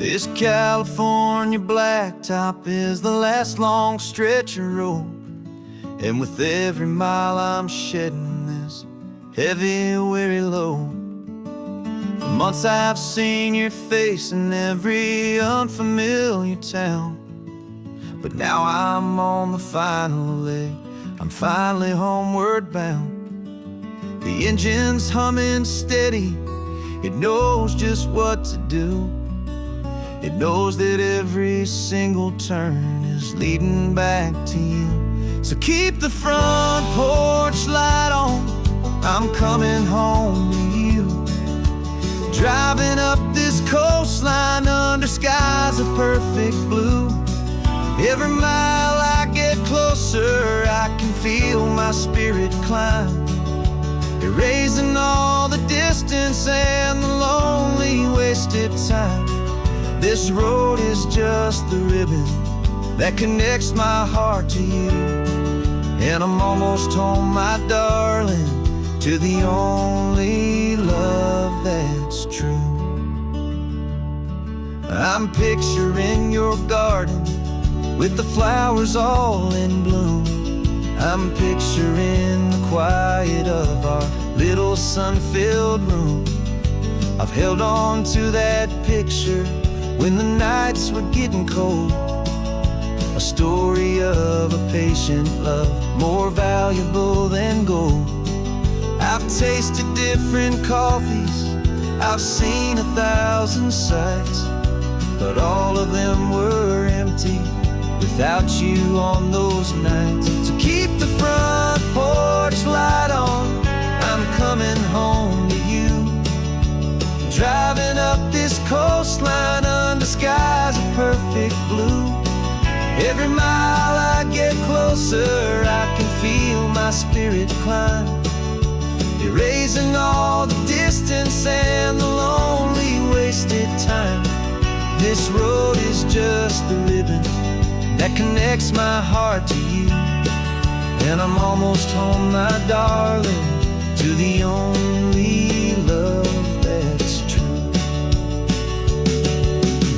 This California blacktop is the last long stretch of road, and with every mile I'm shedding this heavy, weary load. For months I've seen your face in every unfamiliar town, but now I'm on the final leg, I'm finally homeward bound. The engine's humming steady, it knows just what to do. It knows that every single turn is leading back to you. So keep the front porch light on, I'm coming home to you. Driving up this coastline under skies of perfect blue. Every mile I get closer, I can feel my spirit climb, erasing all the distance and the lonely wasted time. This road is just the ribbon that connects my heart to you, and I'm almost home, my darling, to the only love that's true. I'm picturing your garden with the flowers all in bloom. I'm picturing the quiet of our little sun-filled room. I've held on to that picture when the nights were getting cold, a story of a patient love more valuable than gold. I've tasted different coffees, I've seen 1,000 sights, but all of them were empty without you on those nights. So keep the front porch light on, I'm coming home to you. Driving up this coastline under skies of perfect blue. Every mile I get closer, I can feel my spirit climb, erasing all the distance and the lonely wasted time. This road is just the ribbon that connects my heart to you, and I'm almost home, my darling, to the only love that's true.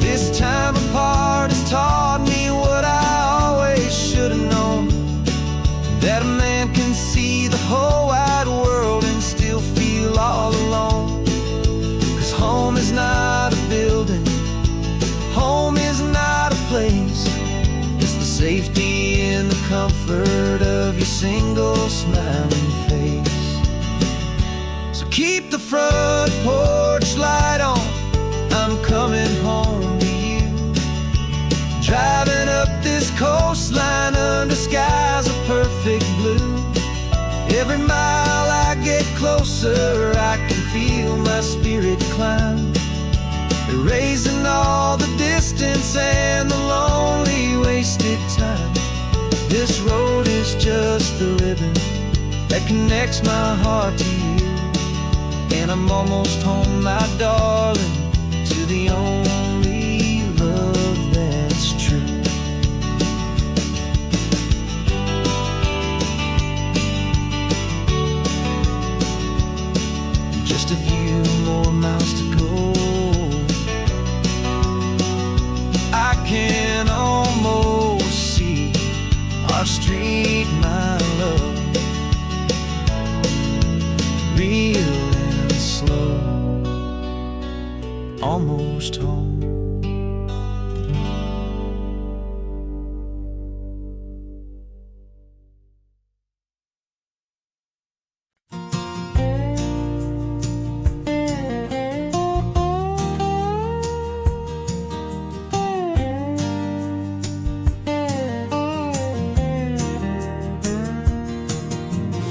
This time apart has taught me what I always should have known, that a man can see the whole wide world and still feel all alone. 'Cause home is not a building, home is not a place, it's the safety and the comfort of your single smiling face. So keep the front porch light on, I'm coming home to you. Driving up this coastline under skies of perfect blue. Every mile I get closer, I can feel my spirit climb, erasing all the distance and the lonely wasted time. This road is just the ribbon that connects my heart to you, and I'm almost home, my darling, to the only love that's true. Just a few more miles to go, I can almost see our street, my love, real and slow, almost home.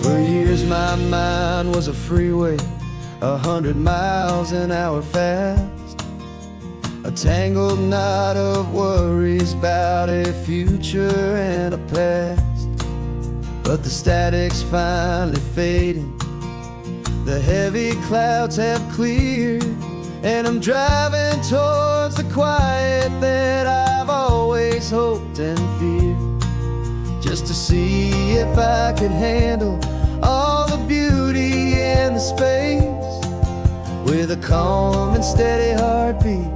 For years my mind was a freeway, 100 miles an hour fast, a tangled knot of worries about a future and a past. But the static's finally fading, the heavy clouds have cleared, and I'm driving towards the quiet that I've always hoped and feared, just to see if I could handle all the beauty and the space with a calm and steady heartbeat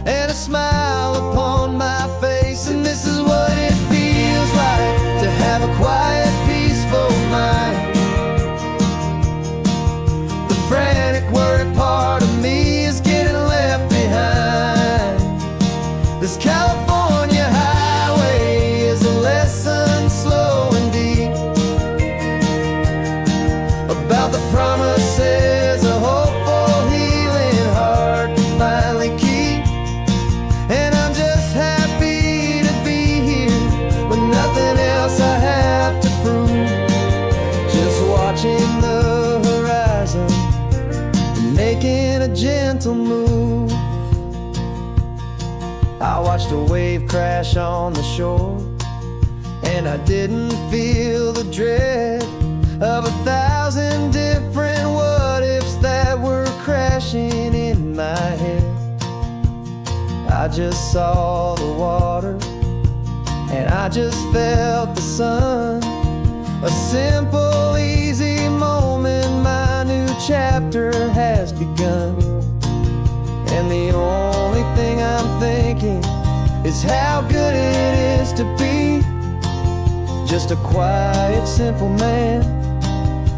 and a smile upon my face. And this is what it feels like to have a quiet, peaceful mind. The frantic, worried part of me is getting left behind. This California highway is a lesson slow and deep about the promises a hopeful, healing heart can finally keep. And I'm just happy to be here with nothing else I have to prove. Just watching the horizon and making a gentle move. I watched a wave crash on the shore, and I didn't feel the dread of 1,000 different what-ifs that were crashing in my head. I just saw the water, and I just felt the sun. A simple, easy moment, my new chapter has begun. And the only thing I'm thinking is how good it is to be just a quiet, simple man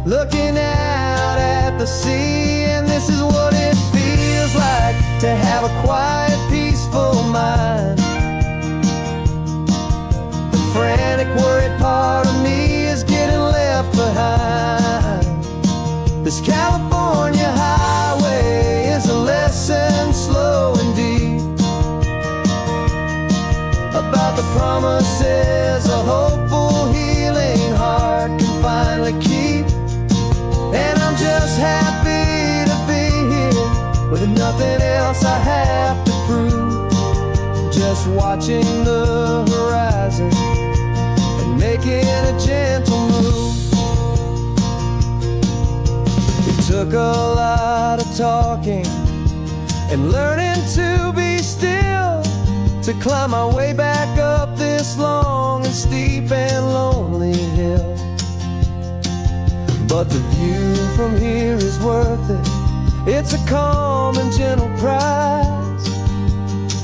looking out at the sea. And this is what it feels like to have a quiet, peaceful mind. The frantic, worried part of me is getting left behind. This California highway is a lesson slow and deep about the promises a hopeful, healing heart can finally keep. And I'm just happy to be here with nothing else I have to prove. Just watching the horizon and making a gentle move. It took a lot of talking and learning to be still to climb my way back up this long and steep and lonely hill. But the view from here is worth it. It's a calm and gentle prize,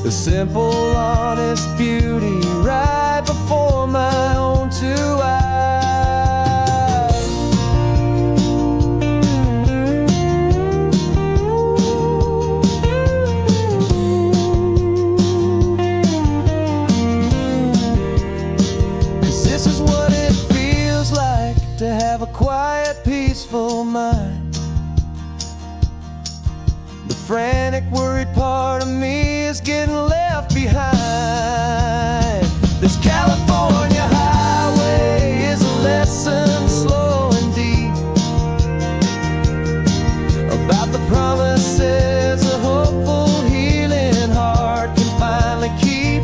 the simple, honest beauty right before my own two eyes. To have a quiet, peaceful mind. The frantic, worried part of me is getting left behind. This California highway is a lesson slow and deep about the promises a hopeful, healing heart can finally keep.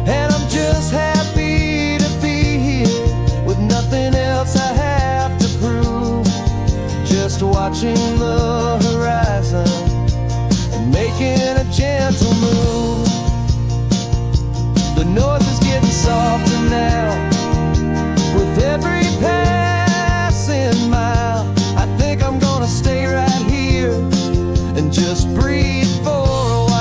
And I'm just happy to be here with nothing else I have to prove. Just watching the horizon and making a gentle move. The noise is getting softer now with every passing mile. I think I'm gonna stay right here and just breathe for a while.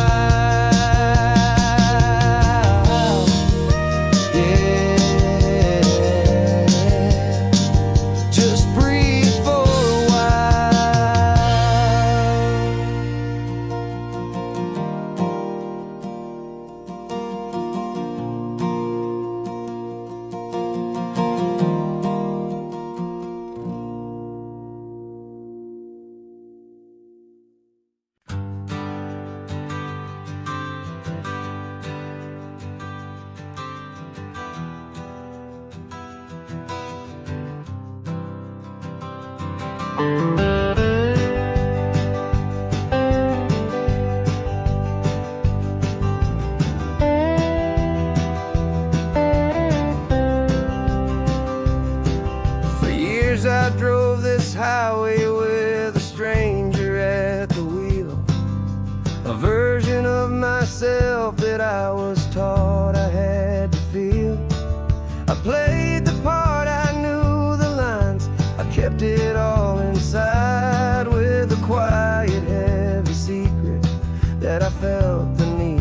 For years I drove this highway with a stranger at the wheel, a version of myself that I was taught I had to feel. I played the part, I knew the lines, I kept it all inside with a quiet, heavy secret that I felt the need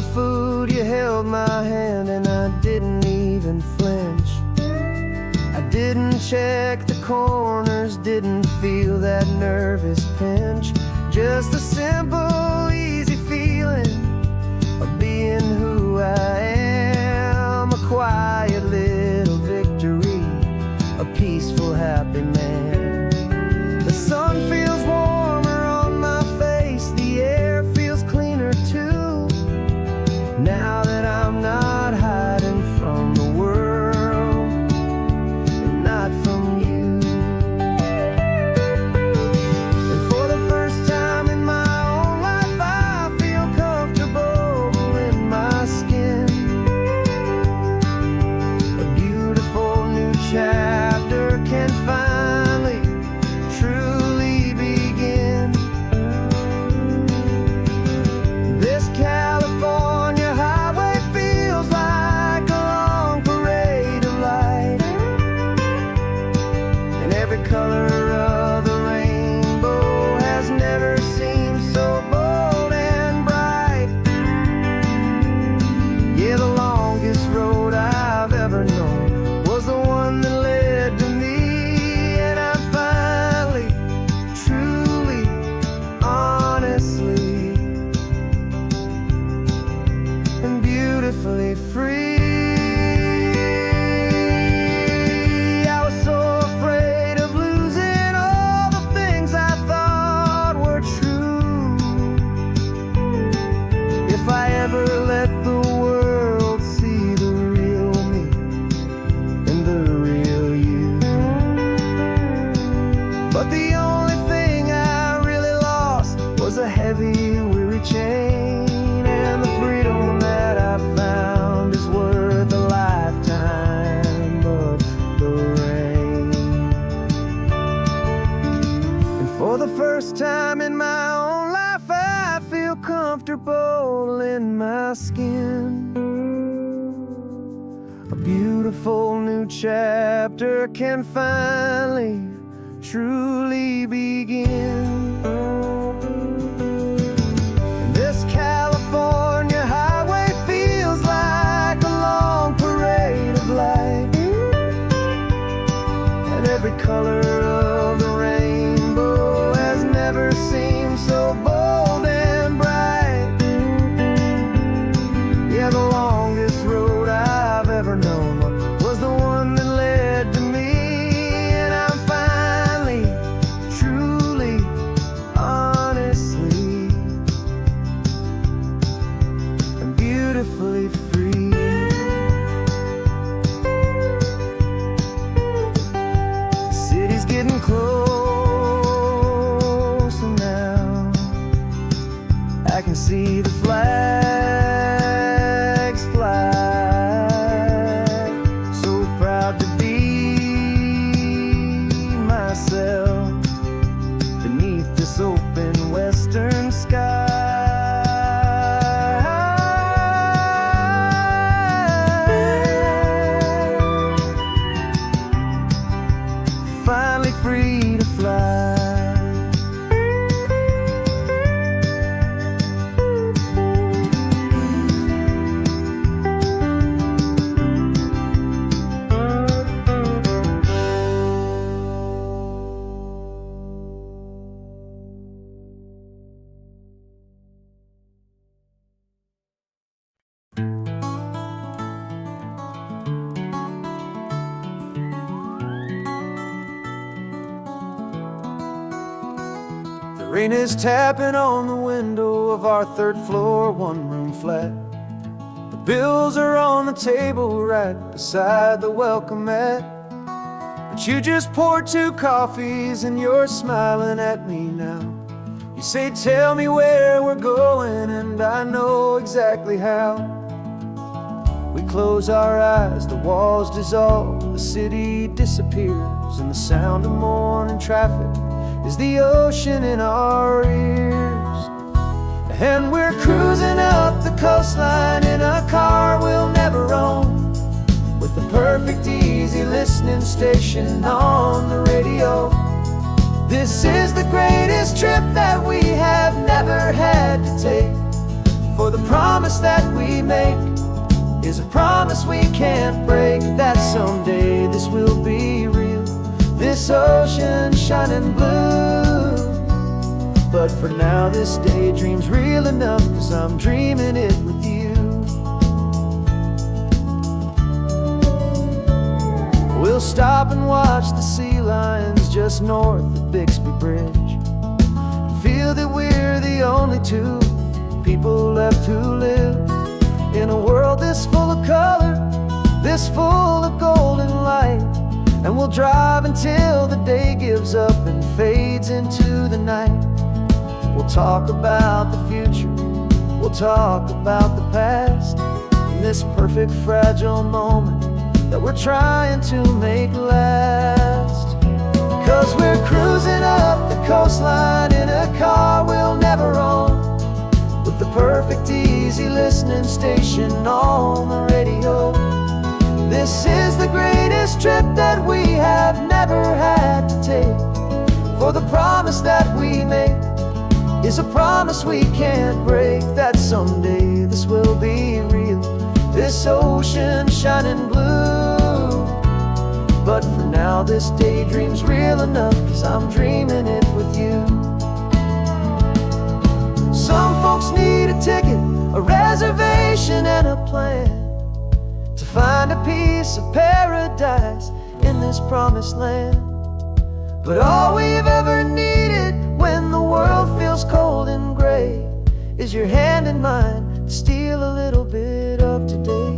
for food, you held my hand and I didn't even flinch. I didn't check the corners, didn't feel that nervous pinch. Just a simple, easy feeling of being who I am. A quiet little victory, a peaceful, happy man. The sun feels warmer on my face, the air feels cleaner too. Now that I'm not hiding from the world and not from you. And for the first time in my own life, I feel comfortable in my skin. A beautiful new chapter can finally truly begin. This California highway feels like a long parade of light, and every color of the rainbow has never seemed so bold and bright. Yeah, the longest road I've ever known was the one that led to me, and I'm finally, truly, honestly, and beautifully free. I was so afraid of losing all the things I thought were true. If I ever let the world see the real me and the real you. But the only thing I really lost was a heavy, weary chain, and the freedom that I found is worth a lifetime of the rain. And for the first time in my own life, I feel comfortable in my skin. A beautiful new chapter can finally, truly begin. And this California highway feels like a long parade of light, and every color of the rainbow has never seemed so bold and bright. Yeah, the longest road I've ever known was the one that led to me, and I'm finally, truly, honestly, and beautifully free. The city's getting closer now. I can see the flags fly. So proud to be myself beneath this open western sky. Finally free to fly. The rain is tapping on the window of our third floor, one-room flat. The bills are on the table right beside the welcome mat. But you just poured 2 coffees and you're smiling at me now. You say, tell me where we're going, and I know exactly how. We close our eyes, the walls dissolve, the city disappears, and the sound of morning traffic is the ocean in our ears. And we're cruising up the coastline in a car we'll never own, with the perfect easy listening station on the radio. This is the greatest trip that we have never had to take, for the promise promise that we make is a promise we can't break, that someday this will be real, this ocean shining blue. But for now this daydream's real enough, 'cause I'm dreaming it with you. We'll stop and watch the sea lions just north of Bixby Bridge, feel that we're the only two people left who live in a world this full of color, this full of golden light. And we'll drive until the day gives up and fades into the night. We'll talk about the future, we'll talk about the past, in this perfect fragile moment that we're trying to make last. 'Cause we're cruising up the coastline in a car we'll never own, with the perfect easy listening station on the radio. This is the greatest trip that we have never had to take, for the promise that we make is a promise we can't break, that someday this will be real, this ocean shining blue. But for now this daydream's real enough, 'cause I'm dreaming it with you. Some folks need a ticket, a reservation and a plan to find a piece of paradise in this promised land. But all we've ever needed when the world feels cold and gray is your hand in mine to steal a little bit of today.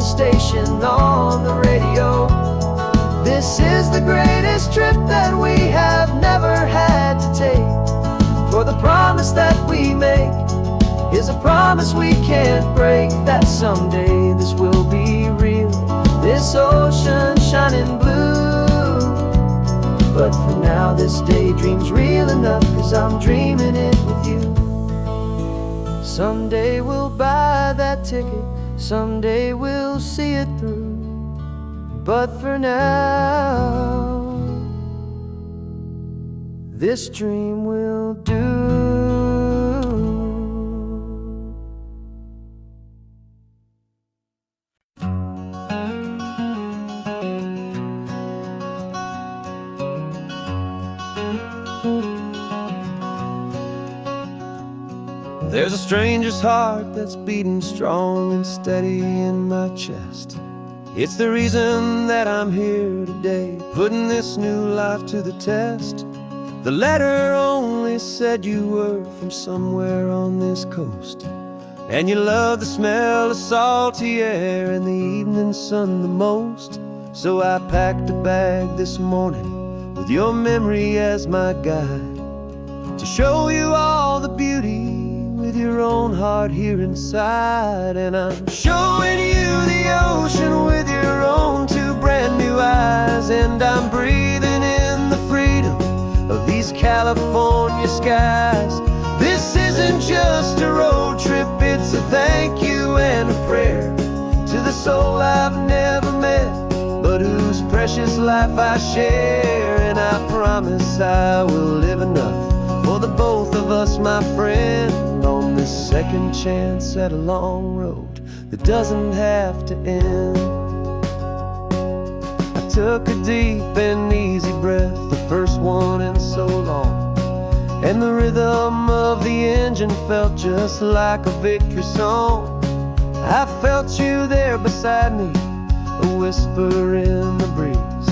Station on the radio. This is the greatest trip that we have never had to take, for the promise that we make is a promise we can't break, that someday this will be real, this ocean shining blue. But for now this daydream's real enough, 'cause I'm dreaming it with you. Someday we'll buy that ticket, someday we'll see it through, but for now this dream will do. There's a stranger's heart that's beating strong and steady in my chest. It's the reason that I'm here today, putting this new life to the test. The letter only said you were from somewhere on this coast, and you love the smell of salty air and the evening sun the most. So I packed a bag this morning with your memory as my guide, to show you all the beauty with your own heart here inside. And I'm showing you the ocean with your own two brand new eyes, and I'm breathing in the freedom of these California skies. This isn't just a road trip, it's a thank you and a prayer to the soul I've never met, but whose precious life I share. And I promise I will live enough for the both of us, my friend, on this second chance at a long road that doesn't have to end. I took a deep and easy breath, the first one in so long, and the rhythm of the engine felt just like a victory song. I felt you there beside me, a whisper in the breeze,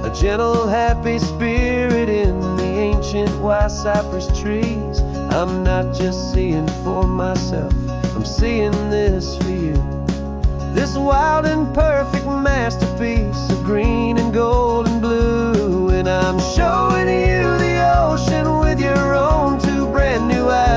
a gentle happy spirit in the ancient white cypress trees. I'm not just seeing for myself, I'm seeing this for you, this wild and perfect masterpiece of green and gold and blue. And I'm showing you the ocean with your own two brand new eyes,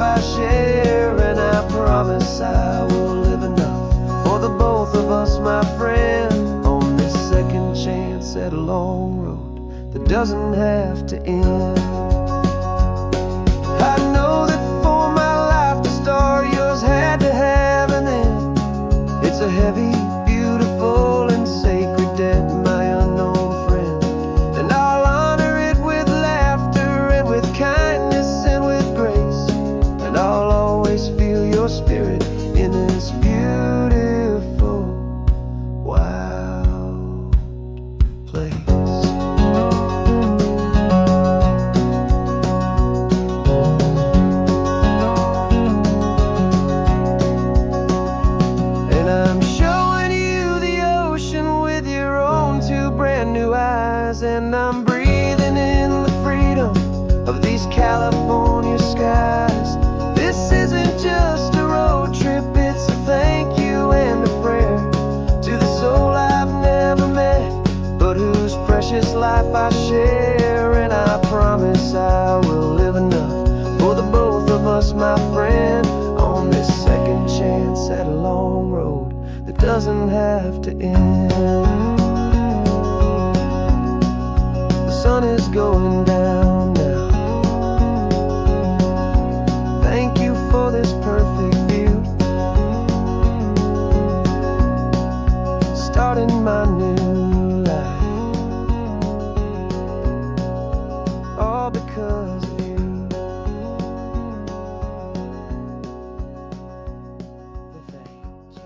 I share, and I promise I will live enough for the both of us, my friend, on this second chance at a long road that doesn't have to end. I know that for my life to start, yours had to have an end. It's a heavy, beautiful, and sacred debt, my unknown friend, and I'll honor it with laughter and with kindness and with grace, and I'll always feel your spirit in this beautiful, wild place. And I'm showing you the ocean with your own two brand new eyes, and I'm breathing in the freedom of these California skies. This isn't just a road trip, it's a thank you and a prayer to the soul I've never met, but whose precious life I share. And I promise I will live enough for the both of us, my friend, on this second chance at a long road that doesn't have to end. The sun is going down now. Thank you for this perfect view, starting my new life, all because of you. Thank you.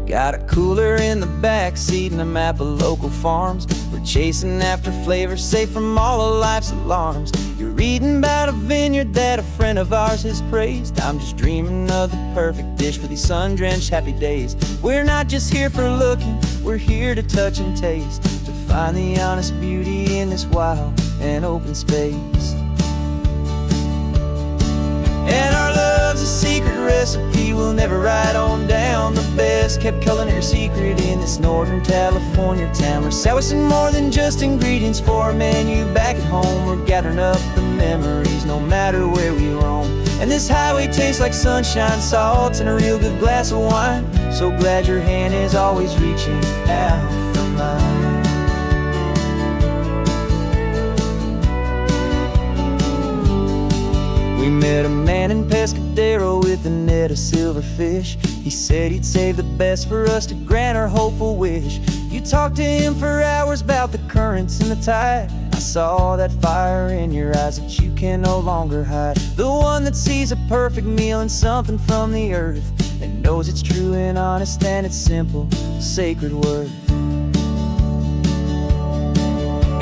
Got a cooler in the back seat and a map of local farms. We're chasing after flavors safe from all of life's alarms. You're reading about a vineyard that a friend of ours has praised. I'm just dreaming of the perfect dish for these sun-drenched happy days. We're not just here for looking, we're here to touch and taste, to find the honest beauty in this wild and open space. And our love's a secret recipe we'll never write on down. The best kept culinary secret in this Northern California town. We're selling more than just ingredients for a menu back at home. We're gathering up the memories no matter where we roam. And this highway tastes like sunshine, salt, and a real good glass of wine. So glad your hand is always reaching out for mine. We met a man in Pescadero with a net of silverfish. He said he'd save the best for us to grant our hopeful wish. You talked to him for hours about the currents and the tide. I saw that fire in your eyes that you can no longer hide. The one that sees a perfect meal in something from the earth, and knows it's true and honest and it's simple, sacred worth.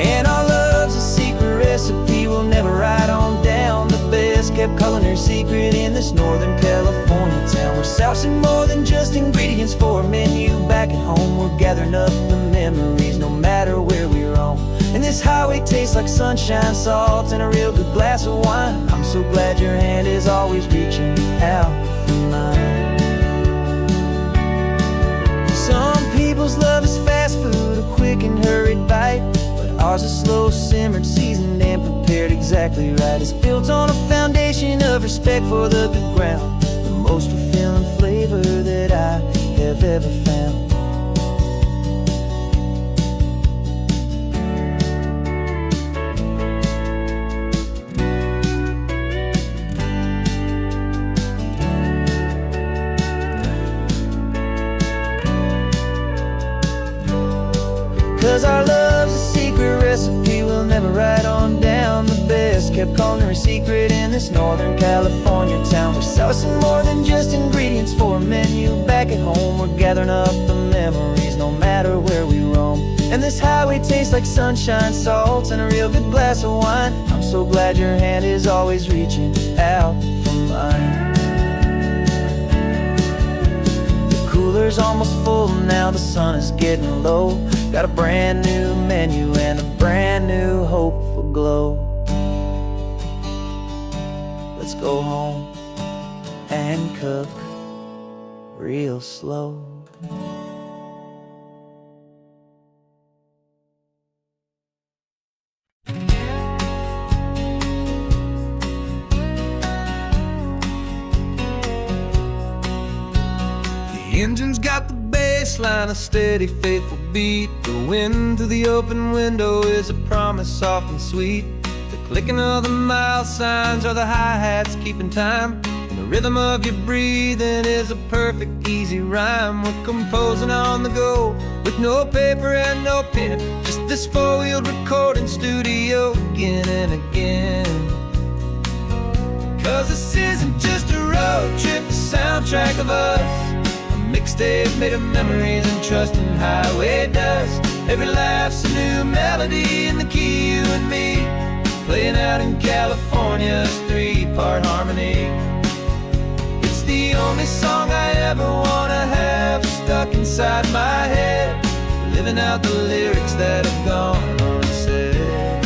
And our love's a secret recipe we'll never write on down. The best kept culinary secret in this Northern California town. We're sourcing more than just ingredients for a menu back at home. We're gathering up the memories no matter where we roam. And this highway tastes like sunshine, salt, and a real good glass of wine. I'm so glad your hand is always reaching out for mine. Some people's love is fast food, a quick and hurried bite. Ours is slow simmered, seasoned, and prepared exactly right. It's built on a foundation of respect for the good ground, the most fulfilling flavor that I have ever found. 'Cause our love's a secret recipe we'll never write on down. The best kept culinary secret in this Northern California town. We're sourcing more than just ingredients for a menu back at home. We're gathering up the memories no matter where we roam. And this highway tastes like sunshine, salt, and a real good glass of wine. I'm so glad your hand is always reaching out for mine. The cool cooler's almost full, now the sun is getting low. Got a brand new menu and a brand new hopeful glow. Let's go home and cook real slow. The engine's got the bass line, a steady, faithful beat. The wind through the open window is a promise soft and sweet. The clicking of the mile signs are the hi-hats keeping time. And the rhythm of your breathing is a perfect, easy rhyme. We're composing on the go with no paper and no pen, just this four-wheeled recording studio again and again. 'Cause this isn't just a road trip, the soundtrack of us. Mixtape made of memories and trust in highway dust. Every laugh's a new melody in the key, you and me, playing out in California's three-part harmony. It's the only song I ever wanna have stuck inside my head, living out the lyrics that have gone unsaid.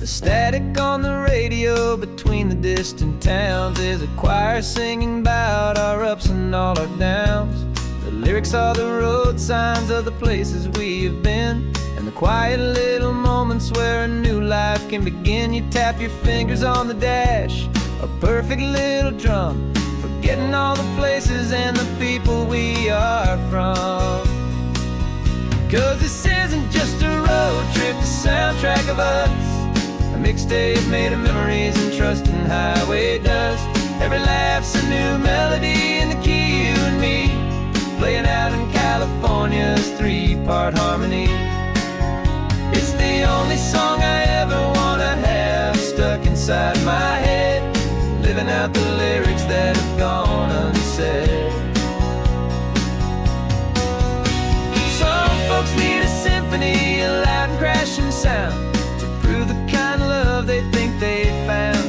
The static on the radio between the distant towns is a choir singing about our ups and all our downs. The lyrics are the road signs of the places we have been, and the quiet little moments where a new life can begin. You tap your fingers on the dash, a perfect little drum, forgetting all the places and the people we are from. 'Cause this isn't just a road trip, the soundtrack of us. A mixtape made of memories and trust in highway dust. Every laugh's a new melody in the key, you and me, playing out in California's three-part harmony. It's the only song I ever wanna have stuck inside my head, living out the lyrics that have gone unsaid. Some folks need a symphony, a loud and crashing sound, the kind of love they think they found.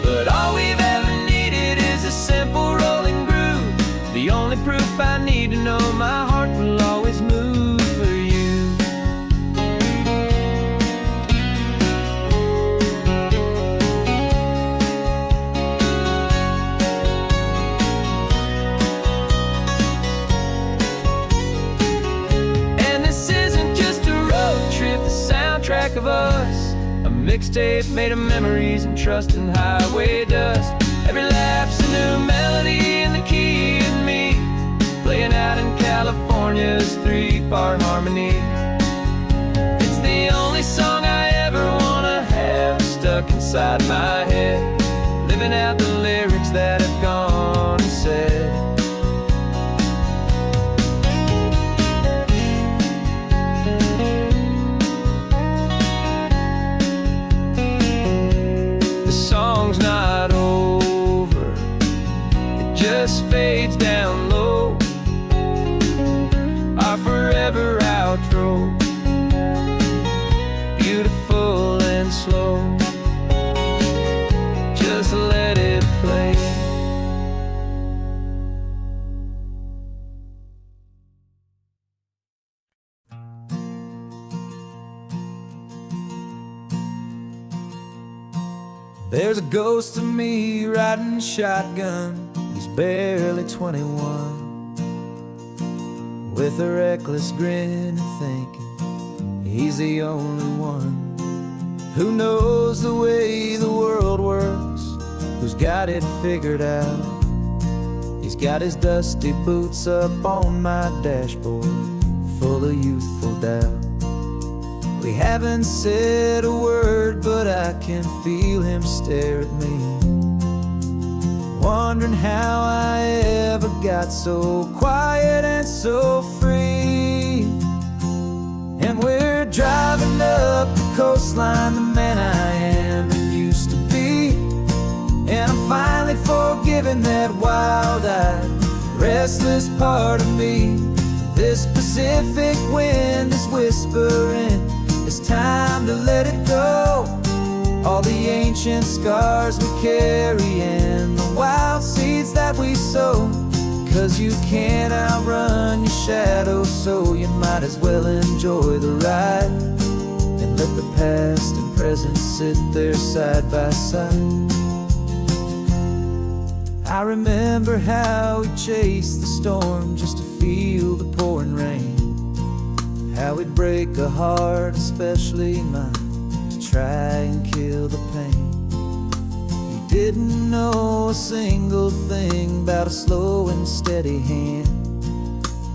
But all we've ever needed is a simple rolling groove, the only proof I need to know my heart will always move for you. And this isn't just a road trip, the soundtrack of us. A mixtape made of memories and trust in highway dust. Every laugh's a new melody in the key, and me, playing out in California's three-part harmony. It's the only song I ever wanna have stuck inside my head, living out the lyrics that have gone unsaid. Song's not over, it just fades down low, our forever outro, beautiful and slow. Just let it play. There's a ghost of me riding shotgun, he's barely 21, with a reckless grin and thinking he's the only one who knows the way the world works, who's got it figured out. He's got his dusty boots up on my dashboard, full of youthful doubt. We haven't said a word, but I can feel him stare at me, wondering how I ever got so quiet and so free. And we're driving up the coastline, the man I am and used to be, and I'm finally forgiving that wild-eyed, restless part of me. This Pacific wind is whispering, it's time to let it go. All the ancient scars we carry and the wild seas seeds that we sow. 'Cause you can't outrun your shadow, so you might as well enjoy the ride and let the past and present sit there side by side. I remember how we chased the storm just to feel the pouring rain, how we'd break a heart, especially mine, to try and kill the pain. Didn't know a single thing about a slow and steady hand.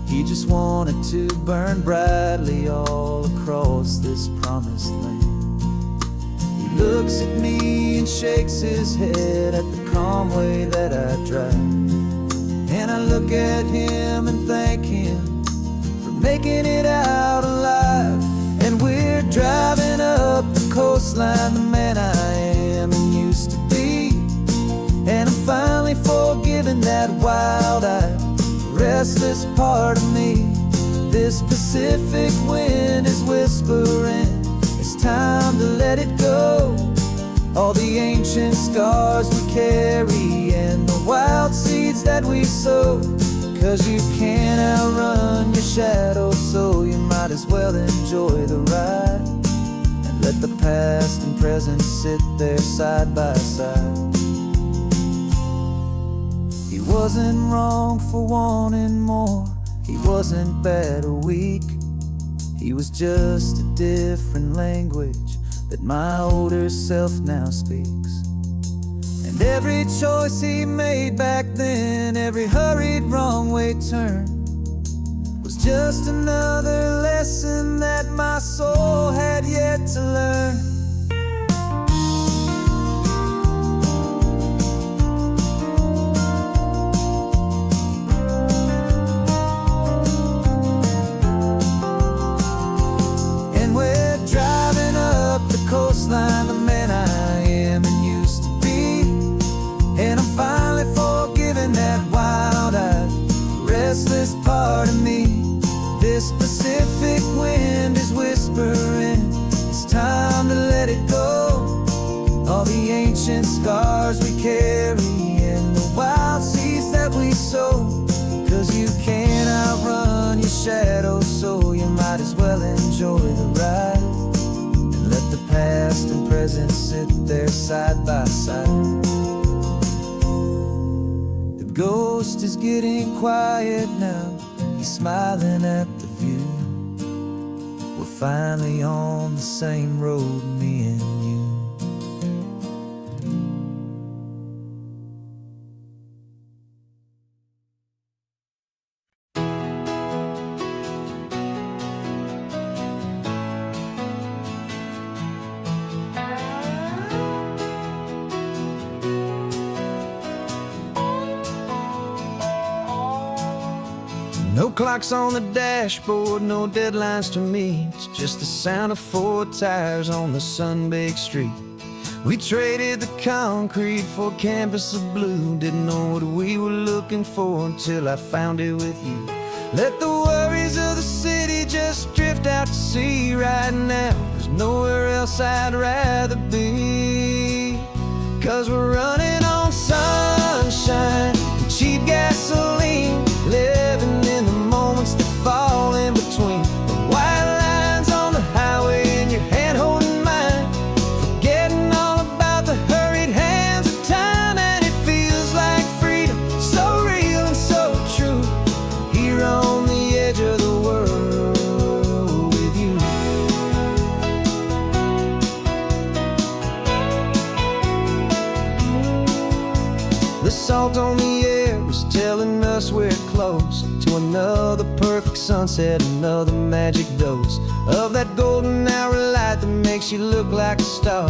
He just wanted to burn brightly all across this promised land. He looks at me and shakes his head at the calm way that I drive, and I look at him and thank him for making it out alive. And we're driving up the coastline, the man I am and used to be, and I'm finally forgiving that wild-eyed, restless part of me. This Pacific wind is whispering, it's time to let it go. All the ancient scars we carry and the wild seeds that we sow. 'Cause you can't outrun your shadow, so you might as well enjoy the ride and let the past and present sit there side by side. He wasn't wrong for wanting more, he wasn't bad or weak. He was just a different language that my older self now speaks. And every choice he made back then, every hurried wrong way turn, was just another lesson that my soul had yet to learn. Coastline, the man I am and used to be, and I'm finally forgiving that wild-eyed, restless part of me. This Pacific wind is whispering, it's time to let it go. All the ancient scars we carry and the wild seeds that we sow. 'Cause you can't outrun your shadow, so you might as well enjoy the ride. Let the past and present sit there side by side. The ghost is getting quiet now, he's smiling at the view. We're finally on the same road, me and you. No clocks on the dashboard, no deadlines to meet. It's just the sound of 4 tires on the sun-baked street. We traded the concrete for a canvas of blue. Didn't know what we were looking for until I found it with you. Let the worries of the city just drift out to sea right now. There's nowhere else I'd rather be. 'Cause we're running on sunshine and cheap gasoline, living in the moments that fall in between. The white lines on the highway and your hand holding mine, forgetting all about the hurried hands of time. And it feels like freedom, so real and so true, here on the edge of the world with you. The salt on the air is telling us we're close to another perfect sunset, another magic dose of that golden hour light that makes you look like a star,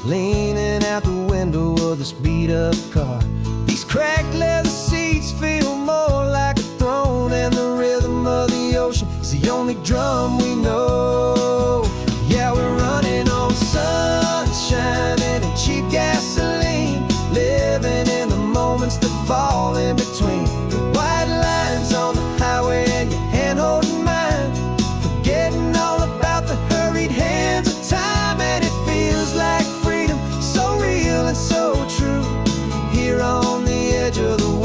leaning out the window of this beat-up car. These cracked leather seats feel more like a throne, and the rhythm of the ocean is the only drum we know. Yeah, we're running on sunshine and cheap gasoline, living in the moments that fall in between. The white lines on the highway and your hand holding mine, forgetting all about the hurried hands of time. And it feels like freedom, so real and so true, here on the edge of the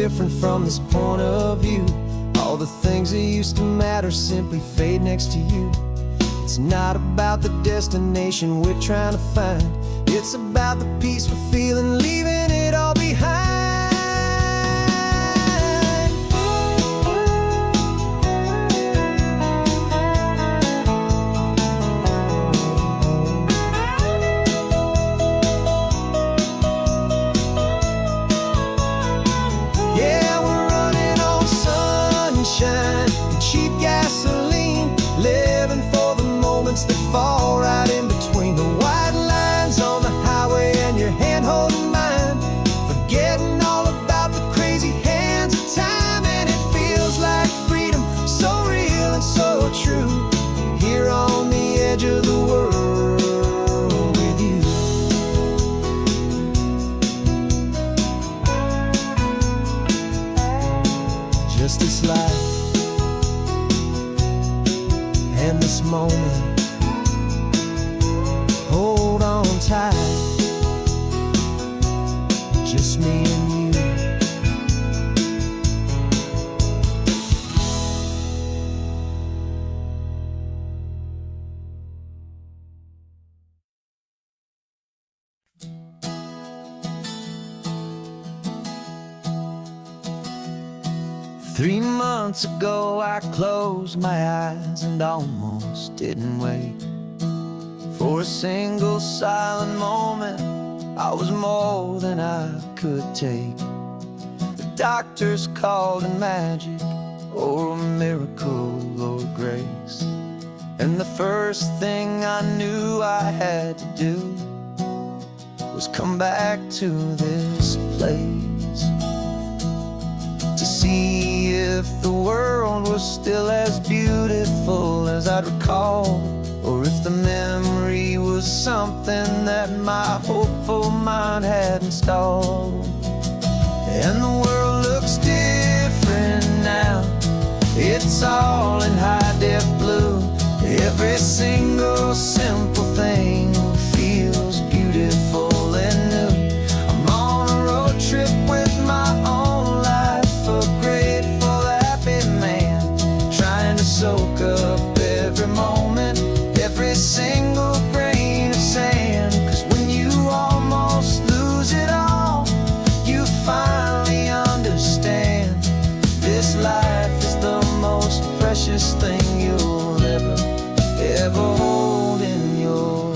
different from this point of view. All the things that used to matter simply fade next to you. It's not about the destination we're trying to find. It's about the peace we're feeling, leaving it all behind. Yeah, we're running on sunshine and cheap gasoline, living for the moments that fall right in between the white lines on the highway and your hand holding mine, forgetting all about the crazy hands of time. And it feels like freedom, so real and so true, here on the edge of the world with you. Just this life and this moment, hold on tight, just me and you. 3 months ago I closed my eyes and almost didn't wait for a single silent moment. I was more than I could take. The doctors called it magic, or a miracle, or grace. And the first thing I knew I had to do was come back to this place, to see if the world was still as beautiful as I'd recall, or if the memory was something that my hopeful mind had installed. And the world looks different now, it's all in high-def blue. Every single simple thing feels beautiful and new. I'm on a road trip with my own life, a grateful, happy man, trying to soak up every moment, every single grain of sand. 'Cause when you almost lose it all, you finally understand this life is the most precious thing you'll ever hold in your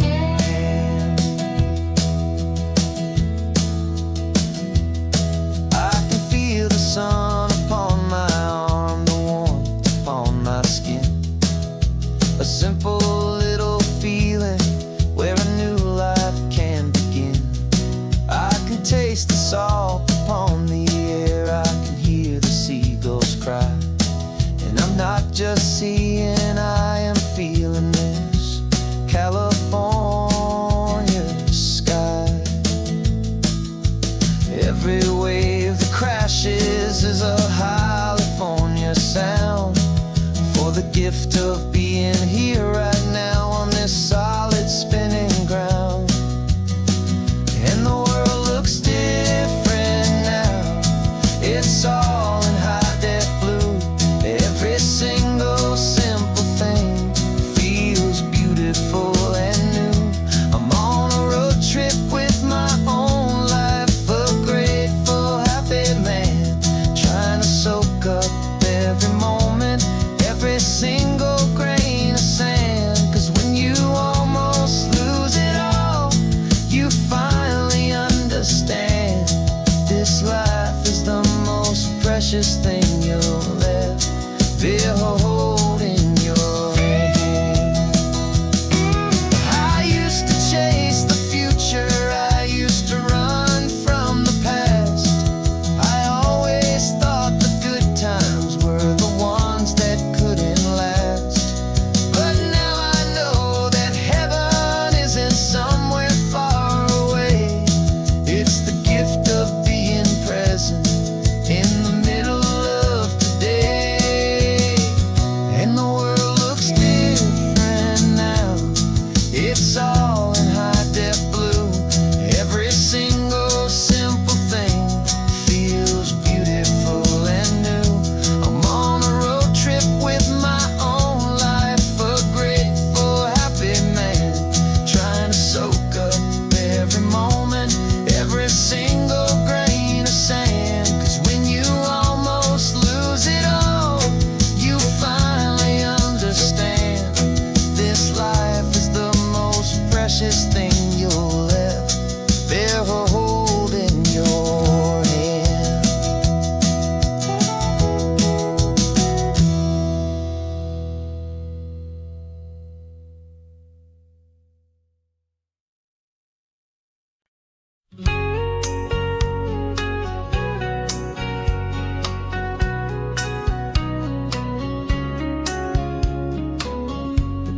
precious thing you'll ever hold in your hand.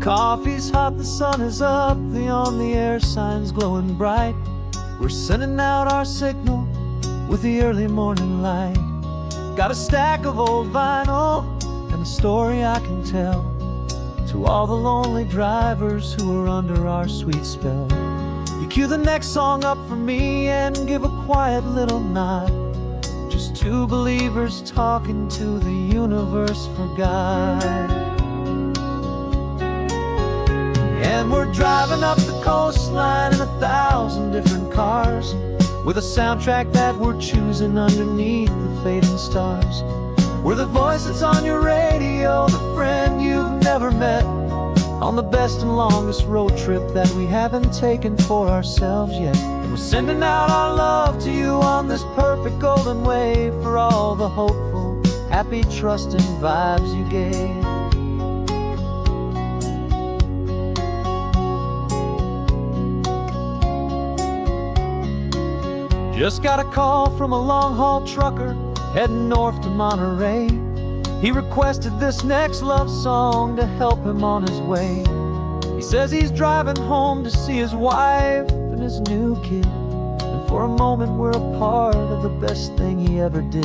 Coffee's hot, the sun is up, the on-the-air sign's glowing bright. We're sending out our signal with the early morning light. Got a stack of old vinyl and a story I can tell to all the lonely drivers who are under our sweet spell. You cue the next song up for me and give a quiet little nod. Just two believers talking to the universe for God. And we're driving up the coastline in 1,000 different cars, with a soundtrack that we're choosing underneath the fading stars. We're the voice that's on your radio, the friend you've never met, on the best and longest road trip that we haven't taken for ourselves yet. And we're sending out our love to you on this perfect golden wave, for all the hopeful, happy, trusting vibes you gave. Just got a call from a long-haul trucker heading north to Monterey. He requested this next love song to help him on his way. He says he's driving home to see his wife and his new kid, and for a moment we're a part of the best thing he ever did.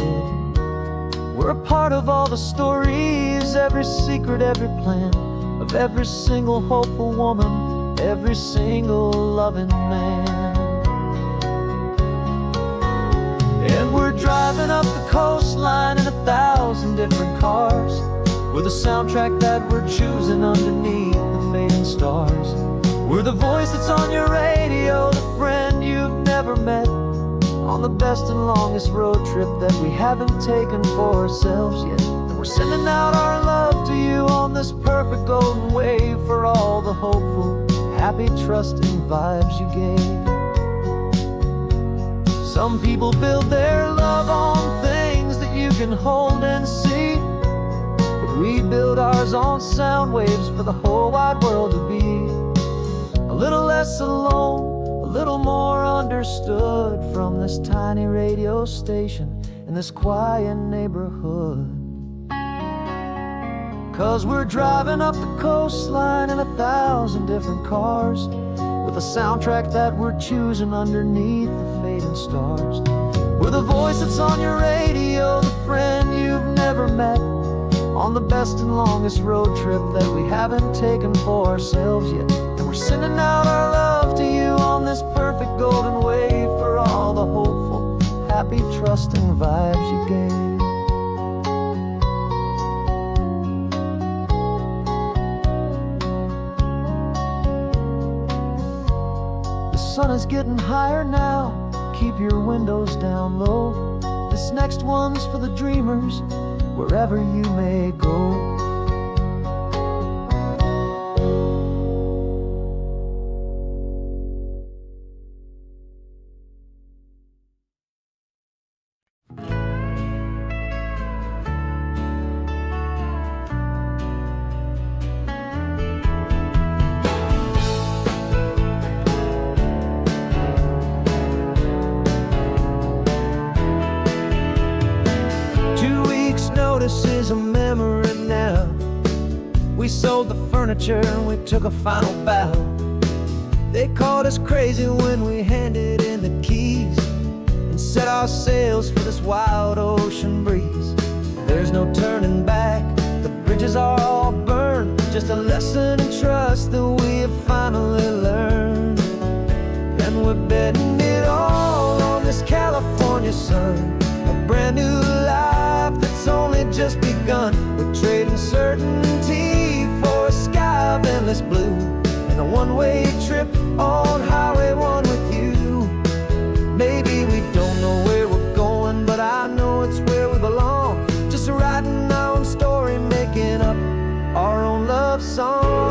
We're a part of all the stories, every secret, every plan, of every single hopeful woman, every single loving man. And we're driving up the coastline in 1,000 different cars, with a soundtrack that we're choosing underneath the fading stars. We're the voice that's on your radio, the friend you've never met, on the best and longest road trip that we haven't taken for ourselves yet. And we're sending out our love to you on this perfect golden wave, for all the hopeful, happy, trusting vibes you gave. Some people build their love on things that you can hold and see, but we build ours on sound waves for the whole wide world to be a little less alone, a little more understood, from this tiny radio station in this quiet neighborhood. 'Cause we're driving up the coastline in 1,000 different cars, with a soundtrack that we're choosing underneath the fading stars. We're the voice that's on your radio, the friend you've never met, on the best and longest road trip that we haven't taken for ourselves yet. And we're sending out our love to you on this perfect golden wave, for all the hopeful, happy, trusting vibes you gave. The sun is getting higher now, keep your windows down low. This next one's for the dreamers, wherever you may go. This is a memory now. We sold the furniture and we took a final bow. They called us crazy when we handed in the keys and set our sails for this wild ocean breeze. There's no turning back, the bridges are all burned, just a lesson in trust that we have finally learned. And we're betting it all on this California sun, a brand new life that's only just begun. We're trading certainty for a sky of endless blue, and a one-way trip on Highway 1 with you. Maybe we don't know where we're going, but I know it's where we belong. Just writing our own story, making up our own love song.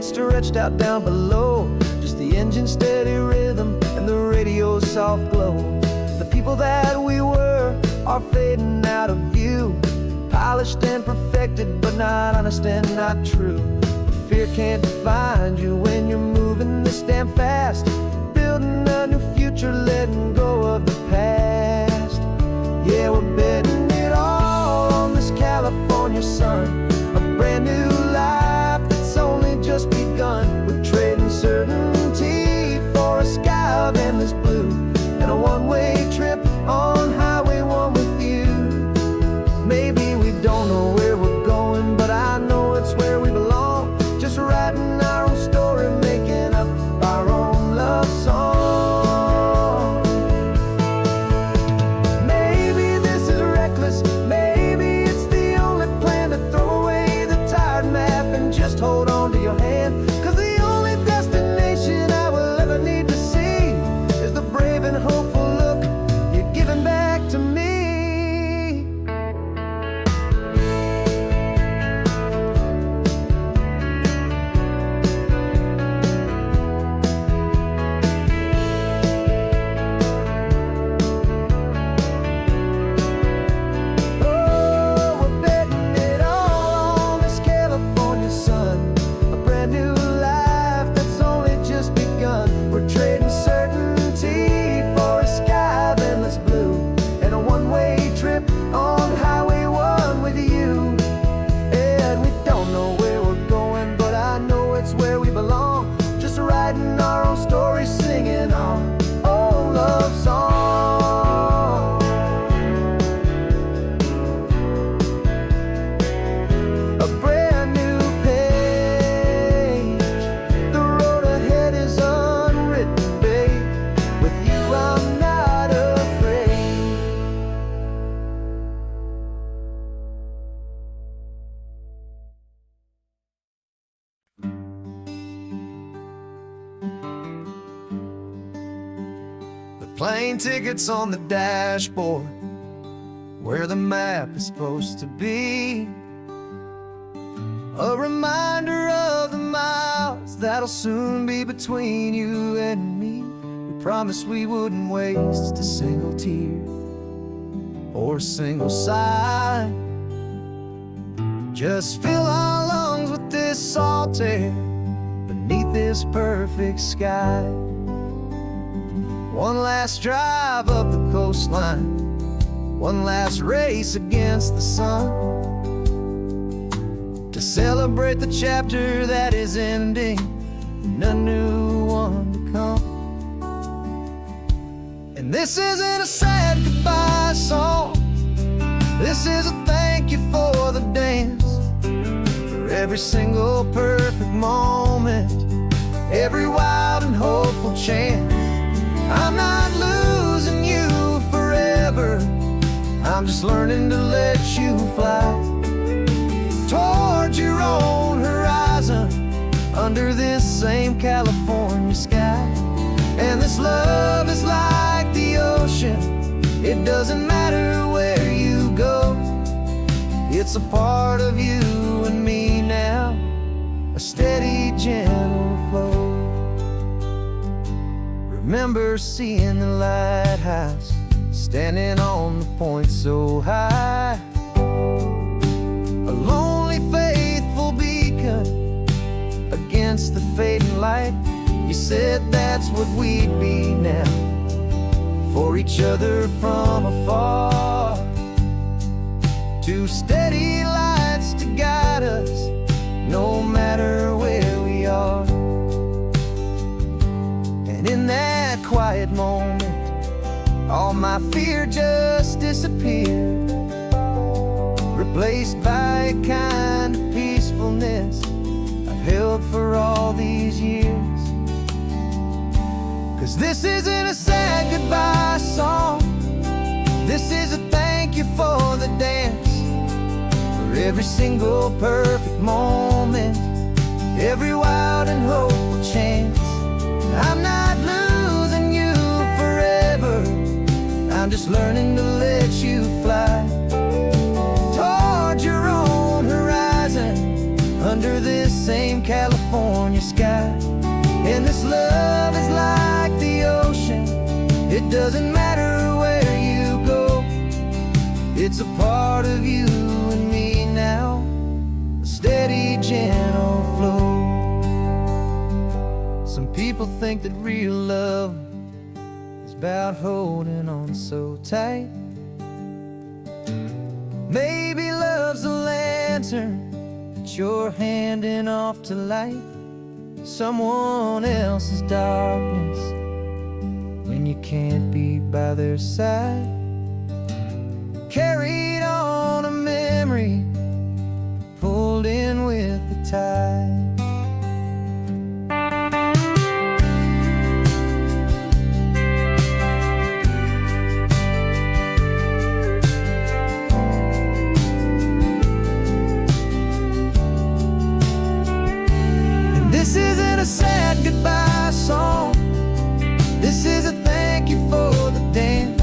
stretched out down below. Just the engine's steady rhythm and the radio's soft glow. The people that we were are fading out of view, polished and perfected, but not honest and not true. Fear can't define you when you're moving this damn fast, building a new future, letting go of the past. Yeah, we're betting it all on this California sun, a brand new life that's only just begun. We're trading certainty for a sky of endless blue, and a one-way trip on Highway 1 with you. Maybe we don't know where we're going, but I know it's where we belong. Just writing our own story, making up our own love song. Maybe this is reckless, maybe it's the only plan to throw away the tired map and just hold on to your hand. 'Cause the only destination I will ever need to see is the brave and hopeful look you're giving back to me. Writing our own story, singing our own love song. A brand new page, the road ahead is unwritten, babe. With you I'm not afraid. Plane tickets on the dashboard, where the map is supposed to be. A reminder of the miles that'll soon be between you and me. We promised we wouldn't waste a single tear or a single sigh. Just fill our lungs with this salt air beneath this perfect sky. One last drive up the coastline, one last race against the sun, to celebrate the chapter that is ending and a new one to come. And this isn't a sad goodbye song, this is a thank you for the dance, for every single perfect moment, every wild and hopeful chance. I'm not losing you forever, I'm just learning to let you fly towards your own horizon, under this same California sky. And this love is like the ocean, it doesn't matter where you go, it's a part of you and me now, a steady, gentle flow. Remember seeing the lighthouse, standing on the point so high, a lonely, faithful beacon against the fading light. You said that's what we'd be now, for each other from afar. Two steady lights to guide us, no matter where we are. And in that quiet moment, all my fear just disappeared, replaced by a kind of peacefulness I've held for all these years. 'Cause this isn't a sad goodbye song, this is a thank you for the dance, for every single perfect moment, every wild and hopeful chance. I'm not losing you forever, I'm just learning to let you fly towards your own horizon, under this same California doesn't matter where you go, it's a part of you and me now, a steady, gentle flow. Some people think that real love is about holding on so tight. Maybe love's a lantern that you're handing off to light someone else's darkness when you can't be by their side. Carried on a memory, pulled in with the tide. This isn't a sad goodbye song. This is a thank you for the dance,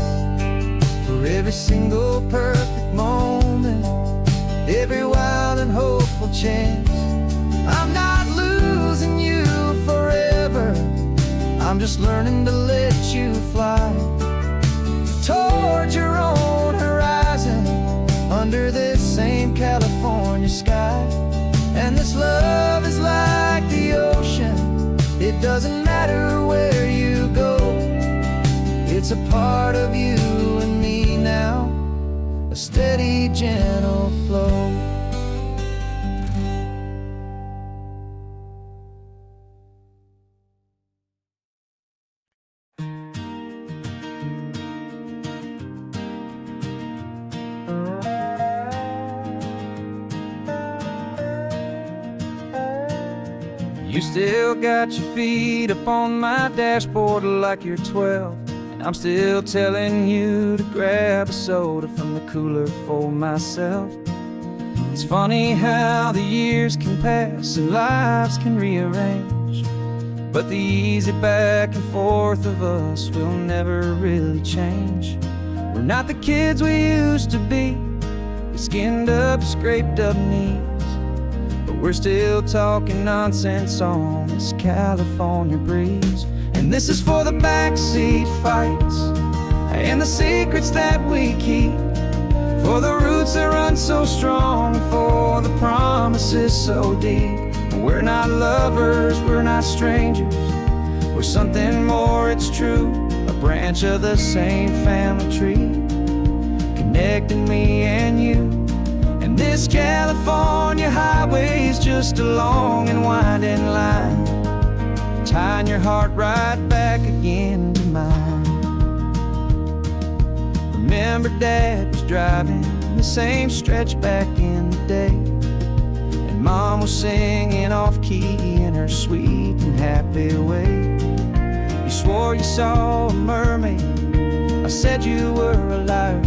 for every single perfect moment, every wild and hopeful chance. I'm not losing you forever, I'm just learning to let you fly towards your own horizon, under this same California sky. And this love is like the ocean, it doesn't matter where you go, it's a part of you and me now, a steady, gentle flow. You still got your feet up on my dashboard like you're 12, and I'm still telling you to grab a soda from the cooler for myself. It's funny how the years can pass and lives can rearrange, but the easy back and forth of us will never really change. We're not the kids we used to be, with skinned up, scraped up knees, but we're still talking nonsense on this California breeze. And this is for the backseat fights and the secrets that we keep, for the roots that run so strong, for the promises so deep. We're not lovers, we're not strangers, we're something more, it's true, a branch of the same family tree, connecting me and you. And this California highway is just a long and winding line, tying your heart right back again to mine. Remember Dad was driving the same stretch back in the day, and Mom was singing off-key in her sweet and happy way. You swore you saw a mermaid, I said you were a liar,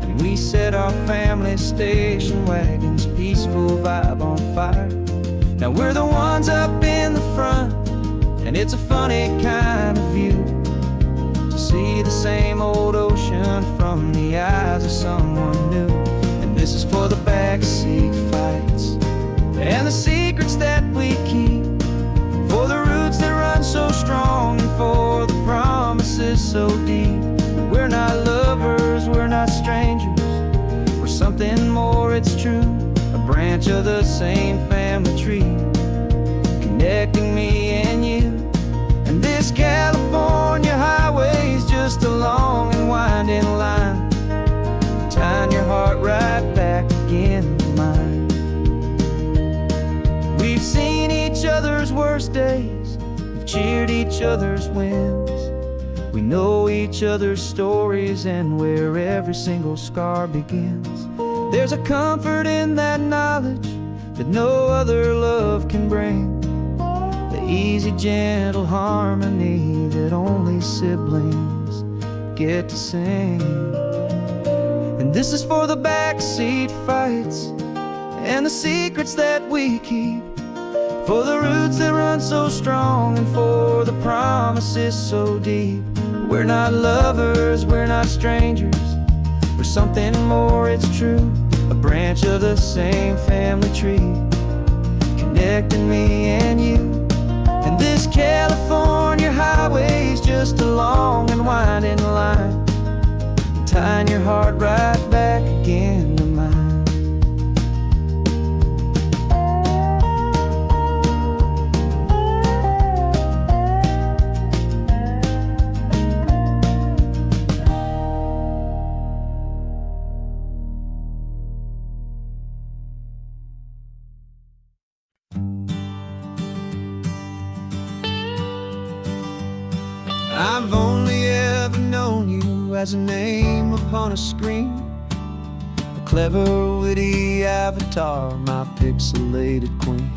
and we set our family station wagon's peaceful vibe on fire. Now we're the ones up in the front, and it's a funny kind of view to see the same old ocean from the eyes of someone new. And this is for the backseat fights and the secrets that we keep, for the roots that run so strong, and for the promises so deep. We're not lovers, we're not strangers, we're something more, it's true, a branch of the same family tree, connecting me and you. And this California highway is just a long and winding line, tying your heart right back again to mine. We've seen each other's worst days, we've cheered each other's wins, we know each other's stories and where every single scar begins. There's a comfort in that knowledge that no other love can bring, the easy, gentle harmony that only siblings get to sing. And this is for the backseat fights and the secrets that we keep, for the roots that run so strong, and for the promises so deep. We're not lovers, we're not strangers, we're something more, it's true, a branch of the same family tree, connecting me and you. And this California highway is just just a long and winding line, tying your heart right back again to mine. I've only ever known you as a name upon a screen, a clever, witty avatar, my pixelated queen.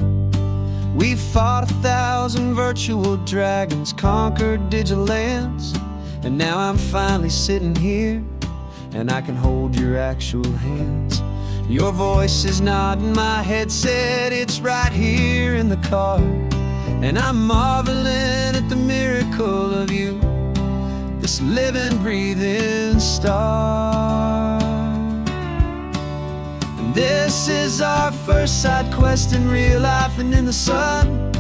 We've fought 1,000 virtual dragons, conquered digital lands, and now I'm finally sitting here, and I can hold your actual hands. Your voice is not in my headset, it's right here in the car, and I'm marveling at the miracle of you, this living, breathing star. And this is our first side quest in real life and in the sun.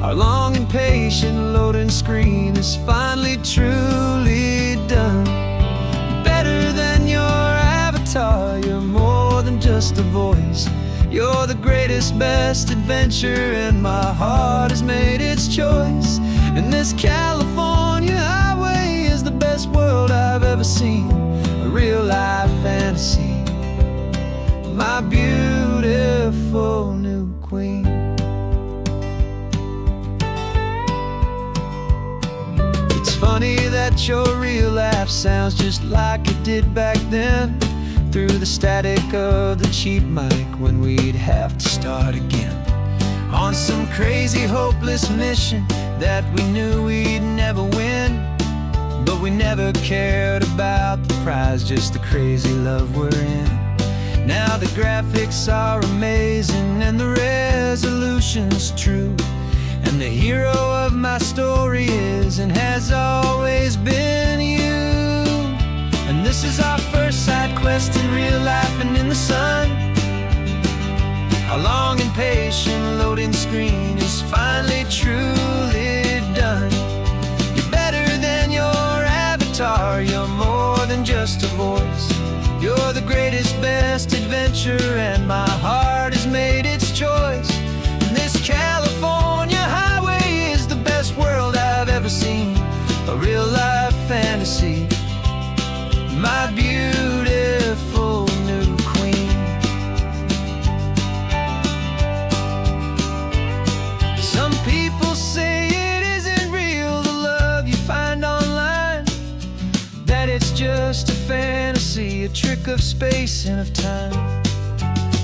Our long and patient loading screen is finally truly done. You're better than your avatar, you're more than just a voice. You're the greatest, best adventure, and my heart has made its choice. And this California highway is the best world I've ever seen, a real-life fantasy, my beautiful new queen. It's funny that your real life sounds just like it did back then, through the static of the cheap mic when we'd have to start again, on some crazy hopeless mission that we knew we'd never win. But we never cared about the prize, just the crazy love we're in. Now the graphics are amazing and the resolution's true, and the hero of my story is and has always been you. And this is our first side quest in real life and in the sun. Our long and patient loading screen is finally truly done. You're better than your avatar, you're more than just a voice. You're the greatest, best adventure, and my heart has made its choice. And this California highway is the best world I've ever seen, a real-life fantasy, my beautiful new queen. Some people say it isn't real, the love you find online, that it's just a fantasy, a trick of space and of time.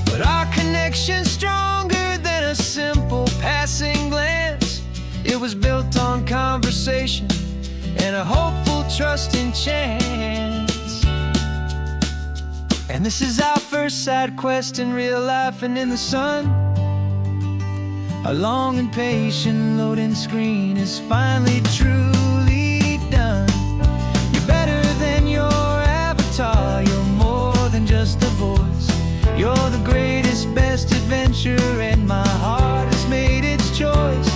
But our connection's stronger than a simple passing glance. It was built on conversation and a hopeful, trusting chance. And this is our first side quest in real life and in the sun. Our long and patient loading screen is finally truly done. You're better than your avatar, you're more than just a voice. You're the greatest, best adventure, and my heart has made its choice.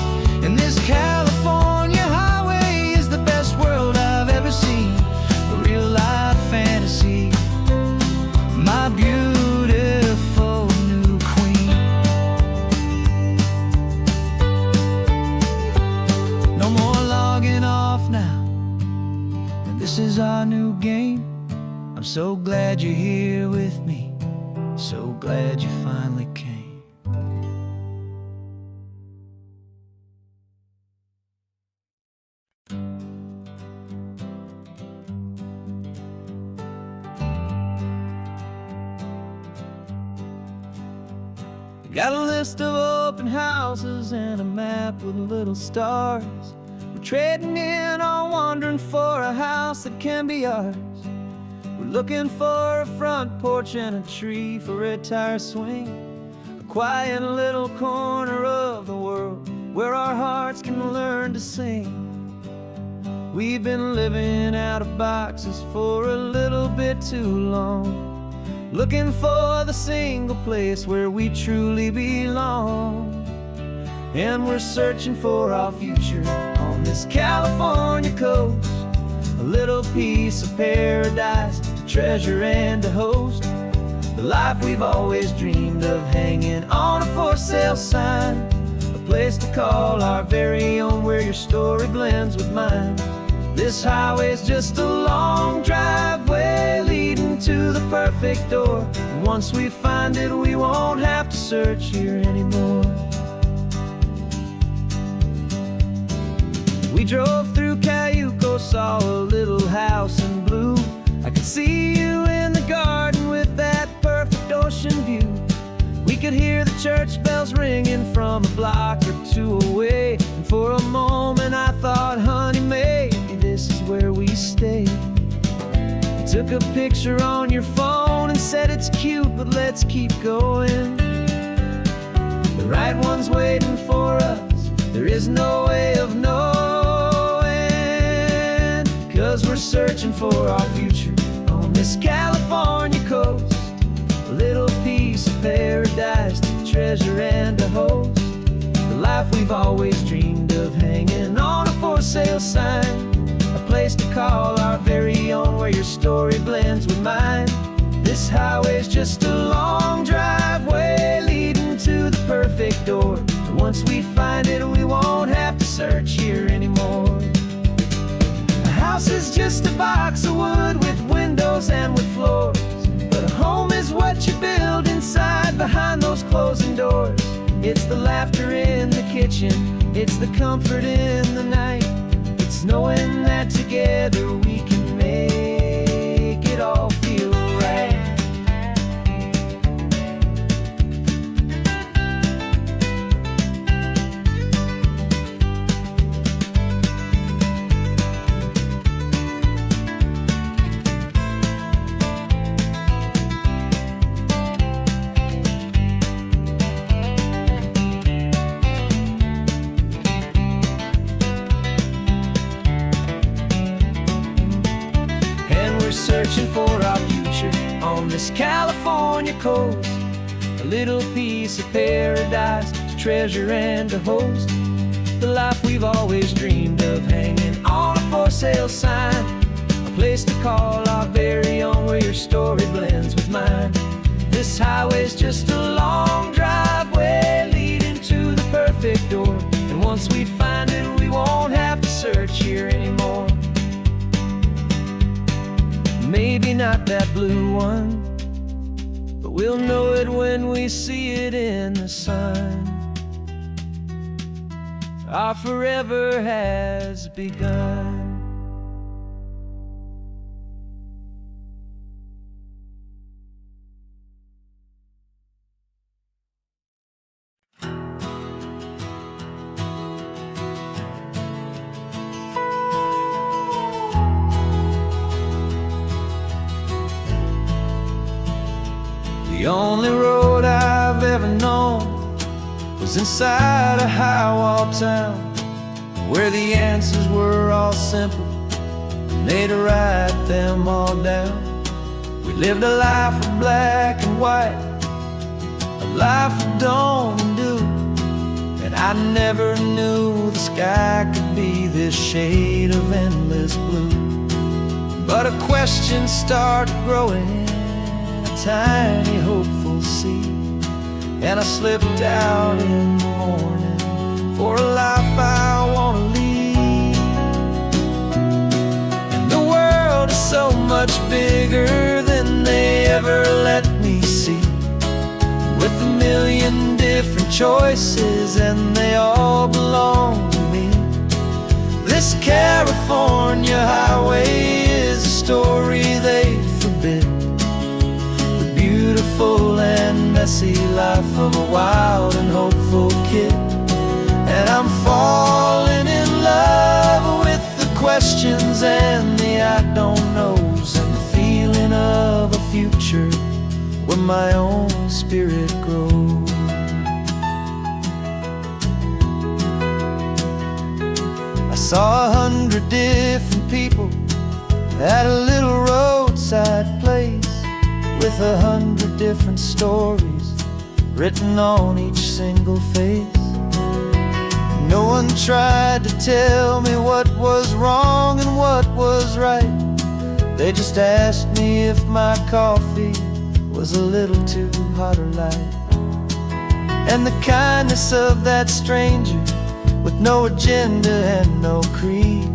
And this California highway is the best world I've ever seen, a real-life fantasy, my beautiful new queen. No more logging off now, and this is our new game. I'm so glad you're here with me, so glad you finally came. Got a list of open houses and a map with little stars. We're trading in or wandering for a house that can be ours. We're looking for a front porch and a tree for a tire swing, a quiet little corner of the world where our hearts can learn to sing. We've been living out of boxes for a little bit too long, looking for the single place where we truly belong. And we're searching for our future on on this California coast. A little piece of paradise to treasure and to host. The life we've always dreamed of, hanging on a for sale sign. A place to call our very own, where your story blends with mine. This highway's just a long driveway leading to the perfect door. And once we find it, we won't have to search here anymore. We drove through Cayuco, saw a little house in blue. I could see you in the garden with that perfect ocean view. We could hear the church bells ringing from a block or two away. And for a moment I thought, honey, maybe this is where we stay. You took a picture on your phone and said it's cute, but let's keep going. The right one's waiting for us, there is no way of knowing. 'Cause we're searching for our future on this California coast. A little piece of paradise to treasure and to host. The life we've always dreamed of, hanging on a for sale sign. A place to call our very own, where your story blends with mine. This highway's just a long driveway leading to the perfect door. And once we find it, we won't have to search here anymore. A house is just a box of wood with windows and with floors. But a home is what you build inside, behind those closing doors. It's the laughter in the kitchen, it's the comfort in the night. It's knowing that together we can make it all feel right. Searching for our future on this California coast. A little piece of paradise to treasure and to host. The life we've always dreamed of, hanging on a for sale sign. A place to call our very own, where your story blends with mine. This highway's just a long driveway leading to the perfect door. And once we find it, we won't have to search here anymore. Maybe not that blue one, but we'll know it when we see it in the sun. Our forever has begun. The only road I've ever known was inside a high-wall town, where the answers were all simple and they'd write them all down. We lived a life of black and white, a life of don't and do, and I never knew the sky could be this shade of endless blue. But a question started growing, tiny hopeful seed, and I slipped out in the morning for a life I want to lead. And the world is so much bigger than they ever let me see, with a million different choices and they all belong to me. This California highway is a story they forbid, beautiful and messy life of a wild and hopeful kid. And I'm falling in love with the questions and the I don't knows, and the feeling of a future where my own spirit grows. I saw 100 different people at a little roadside place, with 100 different stories written on each single face. No one tried to tell me what was wrong and what was right. They just asked me if my coffee was a little too hot or light. And the kindness of that stranger, with no agenda and no creed,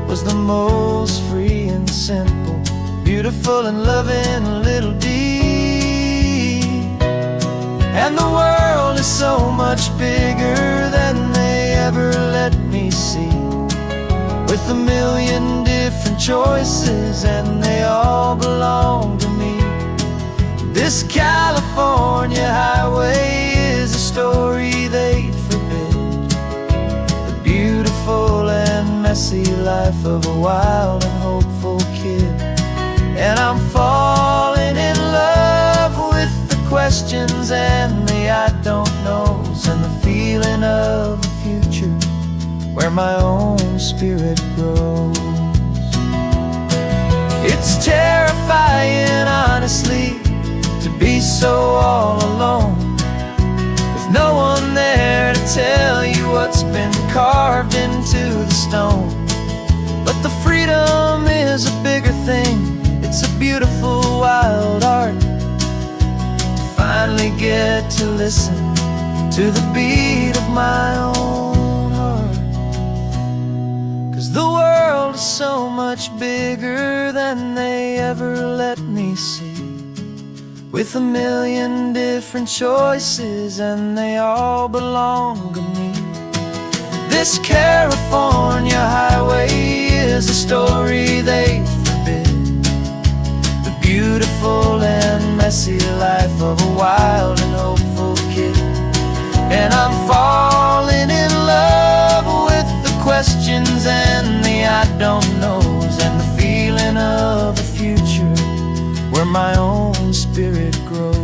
was the most free and simple, beautiful and loving little deed. And the world is so much bigger than they ever let me see, with a million different choices and they all belong to me. This California highway is a story they'd forbid, the beautiful and messy life of a wild and hopeful kid. And I'm falling in love with the questions and the I don't knows, and the feeling of a future where my own spirit grows. It's terrifying, honestly, to be so all alone, with no one there to tell you what's been carved into the stone. But the freedom is a bigger thing. It's a beautiful wild art to finally get to listen to the beat of my own heart. 'Cause the world is so much bigger than they ever let me see, with a million different choices and they all belong to me. This California highway is a story they forbid, the beautiful and messy life of a wild and hopeful kid. And I'm falling in love with the questions and the I don't knows, and the feeling of a future where my own spirit grows.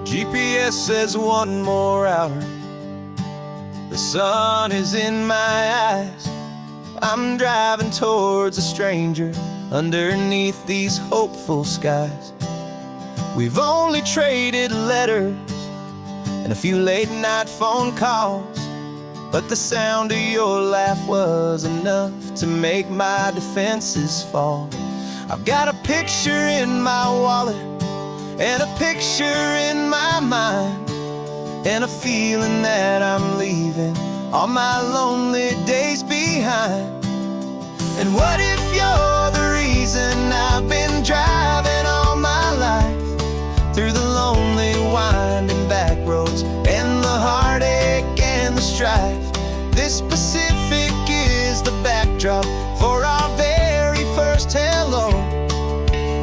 GPS says one more hour. The sun is in my eyes. I'm driving towards a stranger underneath these hopeful skies. We've only traded letters and a few late night phone calls, but the sound of your laugh was enough to make my defenses fall. I've got a picture in my wallet and a picture in my mind, and a feeling that I'm leaving all my lonely days behind. And what if you're the reason I've been driving all my life, through the lonely winding back roads and the heartache and the strife? This Pacific is the backdrop for our very first hello,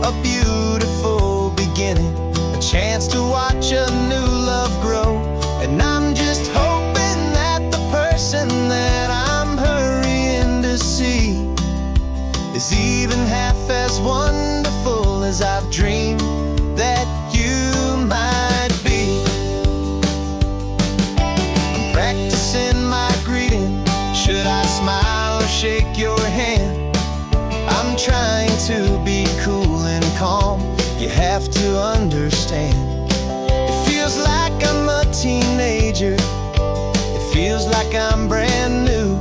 a beautiful beginning, a chance to watch a new love grow. And I'm just hoping that the person that I'm hurrying to see is even half as wonderful as I've dreamed that you might be. I'm practicing my greeting. Should I smile or shake your hand? I'm trying to be cool and calm. You have to understand, it feels like I'm a teenager, it feels like I'm brand new,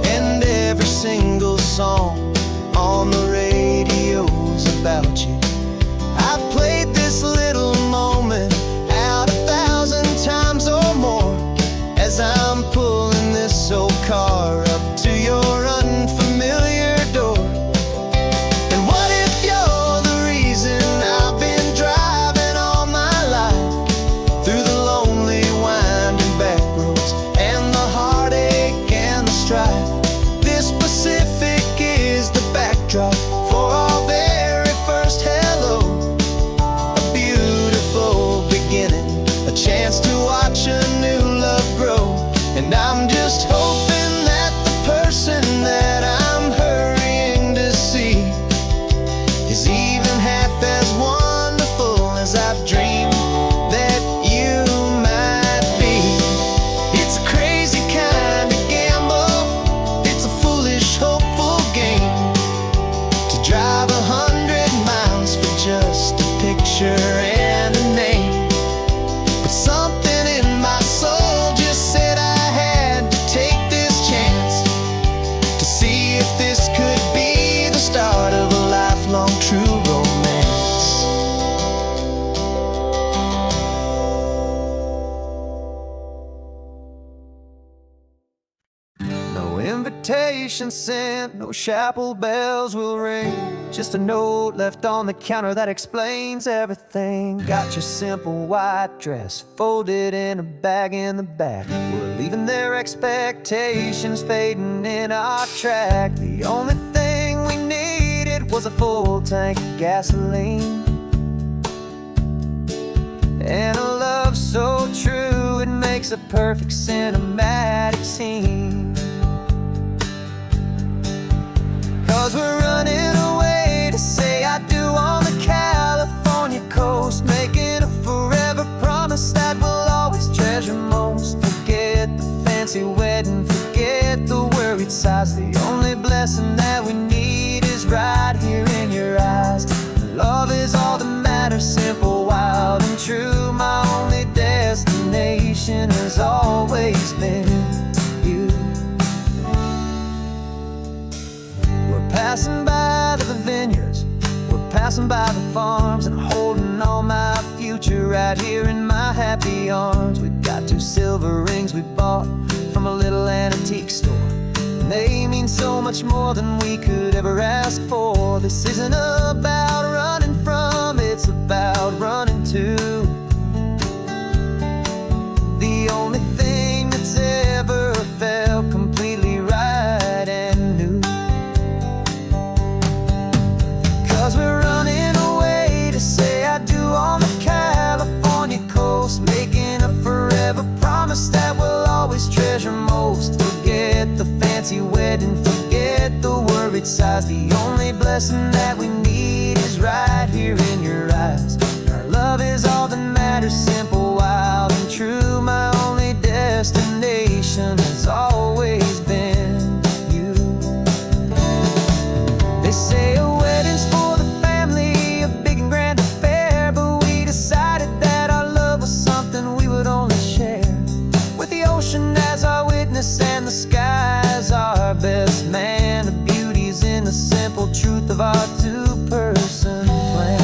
and every single song on the radio's about you. I've played this little moment out 1,000 times or more, as I'm pulling this old car up to your unfamiliar door. And what if you're the reason I've been driving all invitation sent, no chapel bells will ring. Just a note left on the counter that explains everything. Got your simple white dress folded in a bag in the back. We're leaving their expectations fading in our track. The only thing we needed was a full tank of gasoline, and a love so true it makes a perfect cinematic scene. 'Cause we're running away to say I do on the California coast, making a forever promise that we'll always treasure most. Forget the fancy wedding, forget the worried sighs. The only blessing that we need is right here in your eyes. Love is all that matters, simple, wild, and true. My only destination has always been you. We're passing by the vineyards, we're passing by the farms, and holding all my future right here in my happy arms. We've got 2 silver rings we bought from a little antique store, and they mean so much more than we could ever ask for. This isn't about running from, it's about running to the only thing that's ever felt completely right and new. 'Cause we're running away to say I do on the California coast, making a forever promise that we'll always treasure most. Forget the fancy wedding, forget the worried sighs. The only blessing that we need is right here in your eyes. Our love is all that matters, simple, wild, and true. My only destination has always been you. They say a wedding's for the family, a big and grand affair, but we decided that our love was something we would only share with the ocean as our witness and the sky as our best man. The beauty's in the simple truth of our 2-person plan.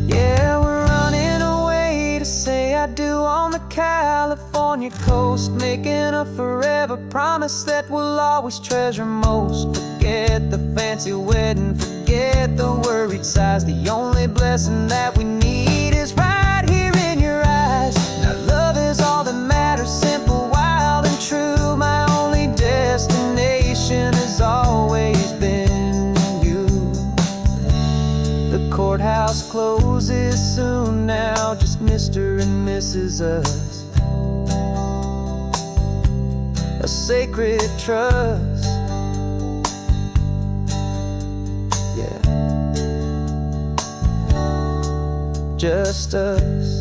Yeah, we're running away to say I do on the California coast, making a forever promise that we'll always treasure most. Forget the fancy wedding, forget the worried sighs. The only blessing that we need is right here in your eyes. Now love is all that matters, simple, wild, and true. My only destination has always been you. The courthouse closes soon now, just Mr. and Mrs. Us. A sacred trust, yeah, just us.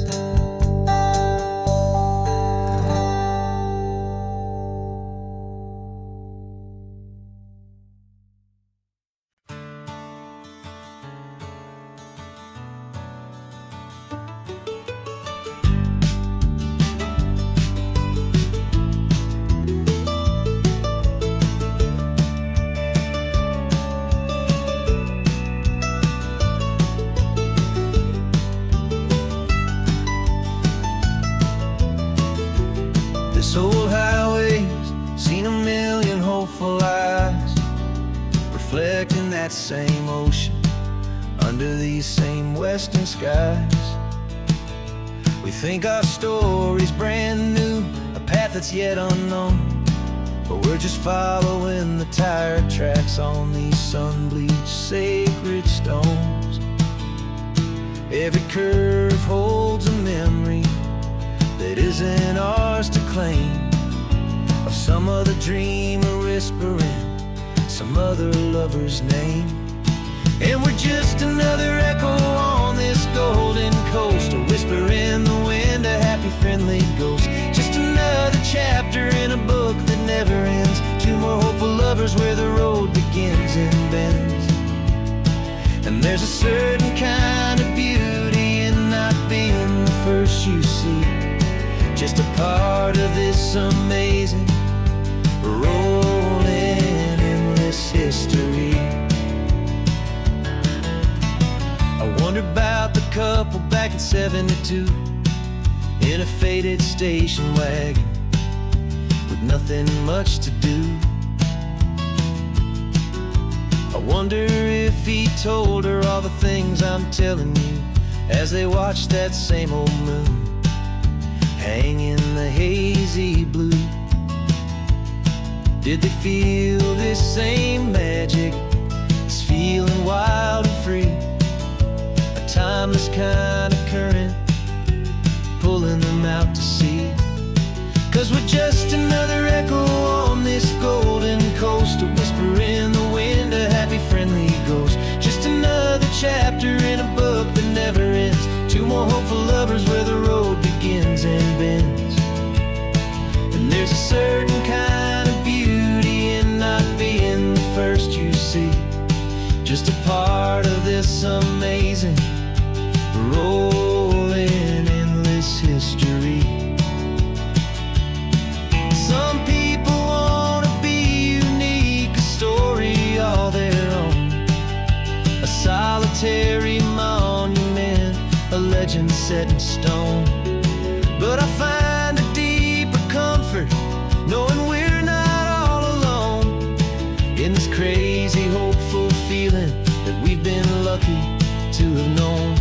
This old highway's seen a million hopeful eyes, reflecting that same ocean under these same western skies. We think our story's brand new, a path that's yet unknown, but we're just following the tire tracks on these sun-bleached sacred stones. Every curve holds a memory that isn't ours to claim, of some other dreamer whispering some other lover's name. And we're just another echo on this golden coast, a whisper in the wind, a happy friendly ghost. Just another chapter in a book that never ends, 2 more hopeful lovers where the road begins and bends. And there's a certain kind of beauty in not being the first you see, just a part of this amazing rolling in 72 in a faded station wagon with nothing much to do. I wonder if he told her all the things I'm telling you as they watched that same old moon hang in the hazy blue. Did they feel this same magic, this feeling wild and free, a timeless kind of current pulling them out to sea? 'Cause we're just another echo on this golden coast, a whisper in the wind, a happy friendly ghost. Just another chapter in a book that never ends, two more hopeful lovers where the road begins and bends. And there's a certain kind of beauty in not being the first you see, just a part of this amazing rolling endless history. Some people want to be unique, a story all their own, a solitary monument, a legend set in stone. But I find a deeper comfort knowing we're not all alone in this crazy, hopeful feeling that we've been lucky to have known.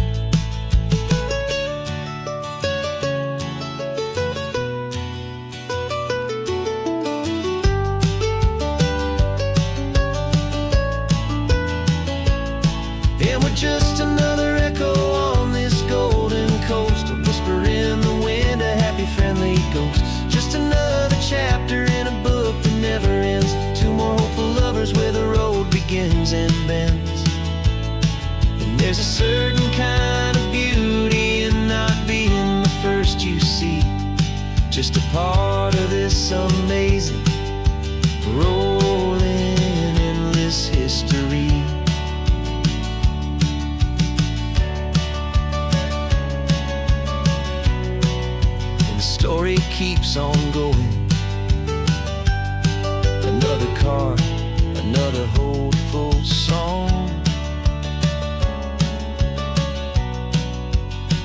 And we're just another echo on this golden coast, a whisper in the wind, a happy friendly ghost. Just another chapter in a book that never ends, two more hopeful lovers where the road begins and bends. And there's a certain kind of beauty in not being the first you see, just a part of this amazing rolling endless history. Story keeps on going. Another card, another hopeful song,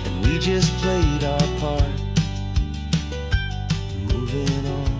and we just played our part, moving on.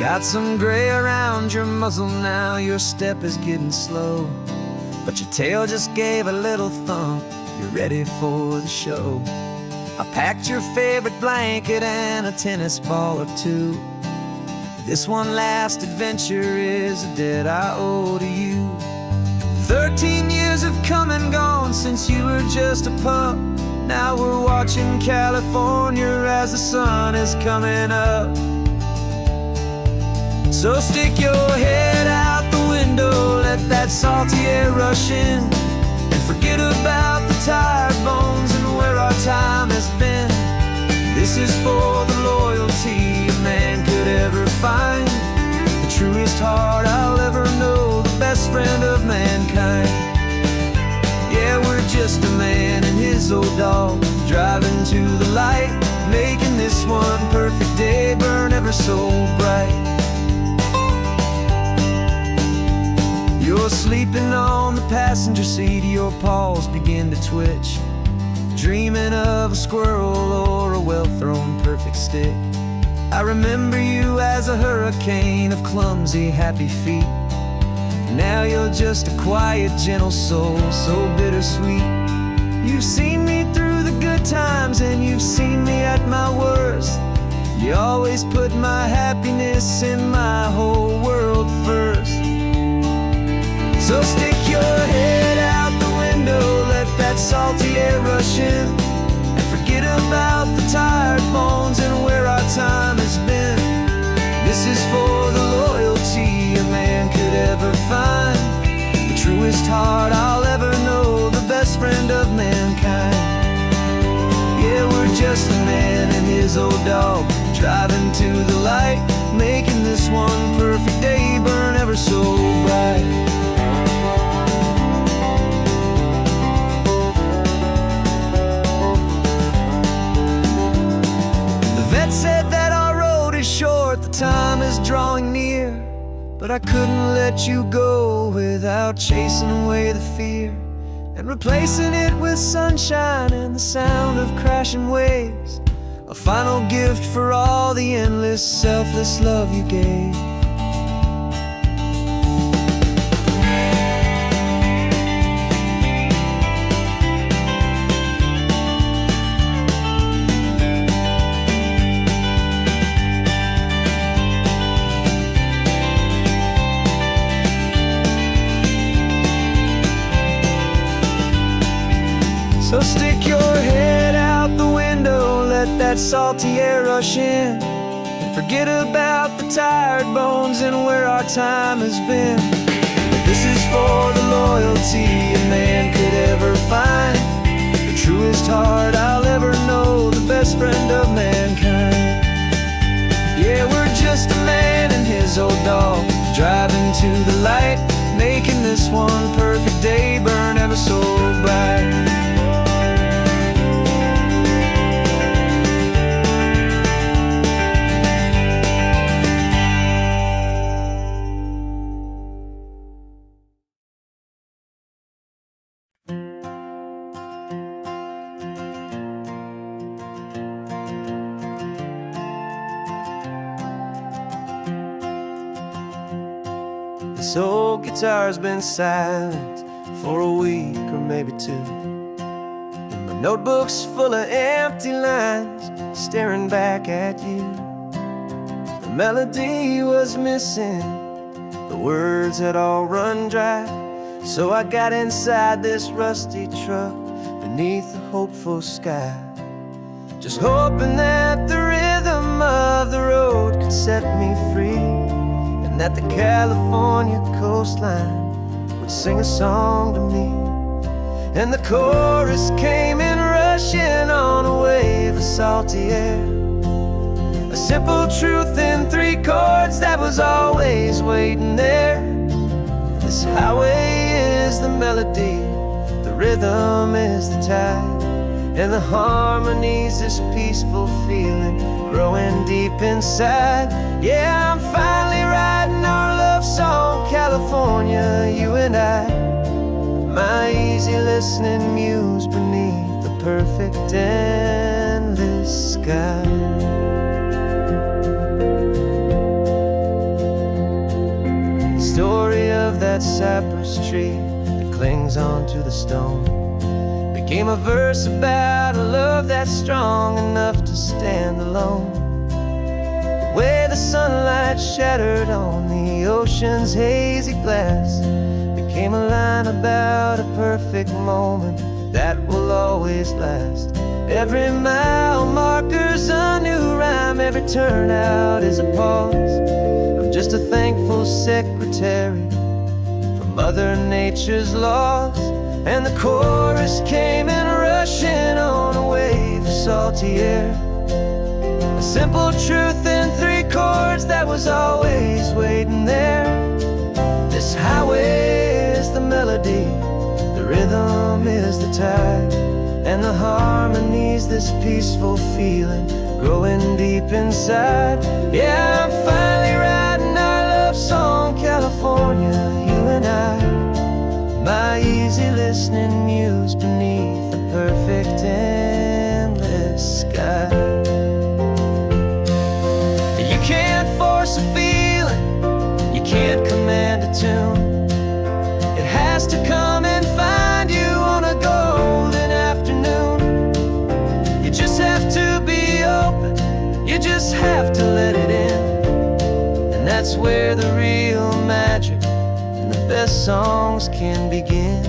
Got some gray around your muzzle now, your step is getting slow, but your tail just gave a little thump, you're ready for the show. I packed your favorite blanket and a tennis ball or two. This one last adventure is a debt I owe to you. 13 years have come and gone since you were just a pup. Now we're watching California as the sun is coming up. So stick your head out the window, let that salty air rush in, and forget about the tired bones and where our time has been. This is for the loyalty a man could ever find, the truest heart I'll ever know, the best friend of mankind. Yeah, we're just a man and his old dog, driving to the light, making this one perfect day burn ever so bright. You're sleeping on the passenger seat, your paws begin to twitch, dreaming of a squirrel or a well-thrown perfect stick. I remember you as a hurricane of clumsy, happy feet. Now you're just a quiet, gentle soul, so bittersweet. You've seen me through the good times and you've seen me at my worst. You always put my happiness in my whole world first. So stick your head out the window, let that salty air rush in, and forget about the tired bones and where our time has been. This is for the loyalty a man could ever find, the truest heart I'll ever know, the best friend of mankind. Yeah, we're just a man and his his old dog, driving to the light, making this one perfect day burn ever so bright. The vet said that our road is short, the time is drawing near, but I couldn't let you go without chasing away the fear and replacing it with sunshine and the sound of crashing waves, a final gift for all the endless, selfless love you gave. So stick your head out the window, let that salty air rush in, and forget about the tired bones and where our time has been. This is for the loyalty a man could ever find, the truest heart I'll ever know, the best friend of mankind. Yeah, we're just a man and his old dog, driving to the light, making this one perfect day burn ever so bright. This old guitar's been silent for a week or maybe two, and my notebook's full of empty lines staring back at you. The melody was missing, the words had all run dry, so I got inside this rusty truck beneath the hopeful sky, just hoping that the rhythm of the road could set me free, and that the California coastline would sing a song to me. And the chorus came in rushing on a wave of salty air, a simple truth in 3 chords that was always waiting there. This highway is the melody, the rhythm is the tide, and the harmony's this peaceful feeling growing deep inside. Yeah, I'm finally writing our love song, California, you and I, my easy listening muse beneath the perfect endless sky. The story of that cypress tree that clings onto the stone became a verse about a love that's strong enough to stand alone. Where the sunlight shattered on the ocean's hazy glass became a line about a perfect moment that will always last. Every mile marker's a new rhyme, every turnout is a pause. I'm just a thankful secretary for Mother Nature's laws. And the chorus came in rushing on a wave of salty air, a simple truth in 3 chords that was always waiting there. This highway is the melody, the rhythm is the tide, and the harmony's this peaceful feeling growing deep inside. Yeah, I'm finally writing our love song, California, you and I, my easy listening muse beneath the perfect endless sky. You can't force a feeling, you can't command a tune. It has to come and find you on a golden afternoon. You just have to be open, you just have to let it in, and that's where the real magic and the best songs can begin.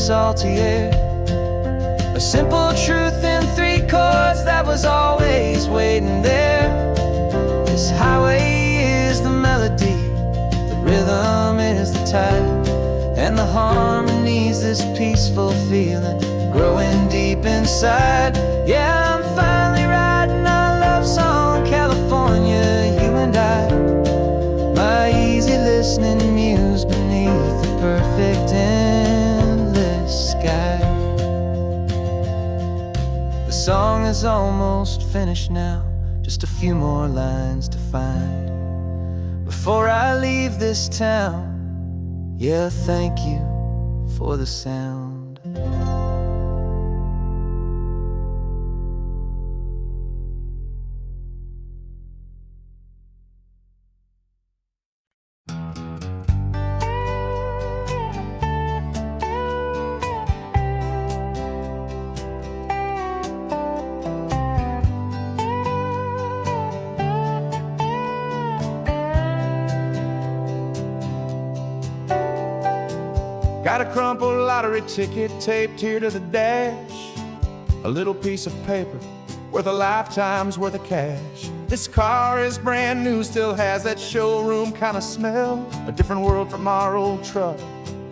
salty air. A simple truth in 3 chords that was always waiting there. This highway is the melody, the rhythm is the tide, and the harmony's this peaceful feeling growing deep inside. Yeah, I'm finally writing our love song, California, you and I. My easy listening muse beneath the perfect endless sky. The song is almost finished now, just a few more lines to find before I leave this town. Yeah, thank you for the sound. Got a crumpled lottery ticket taped here to the dash, a little piece of paper worth a lifetime's worth of cash. This car is brand new, still has that showroom kind of smell, a different world from our old truck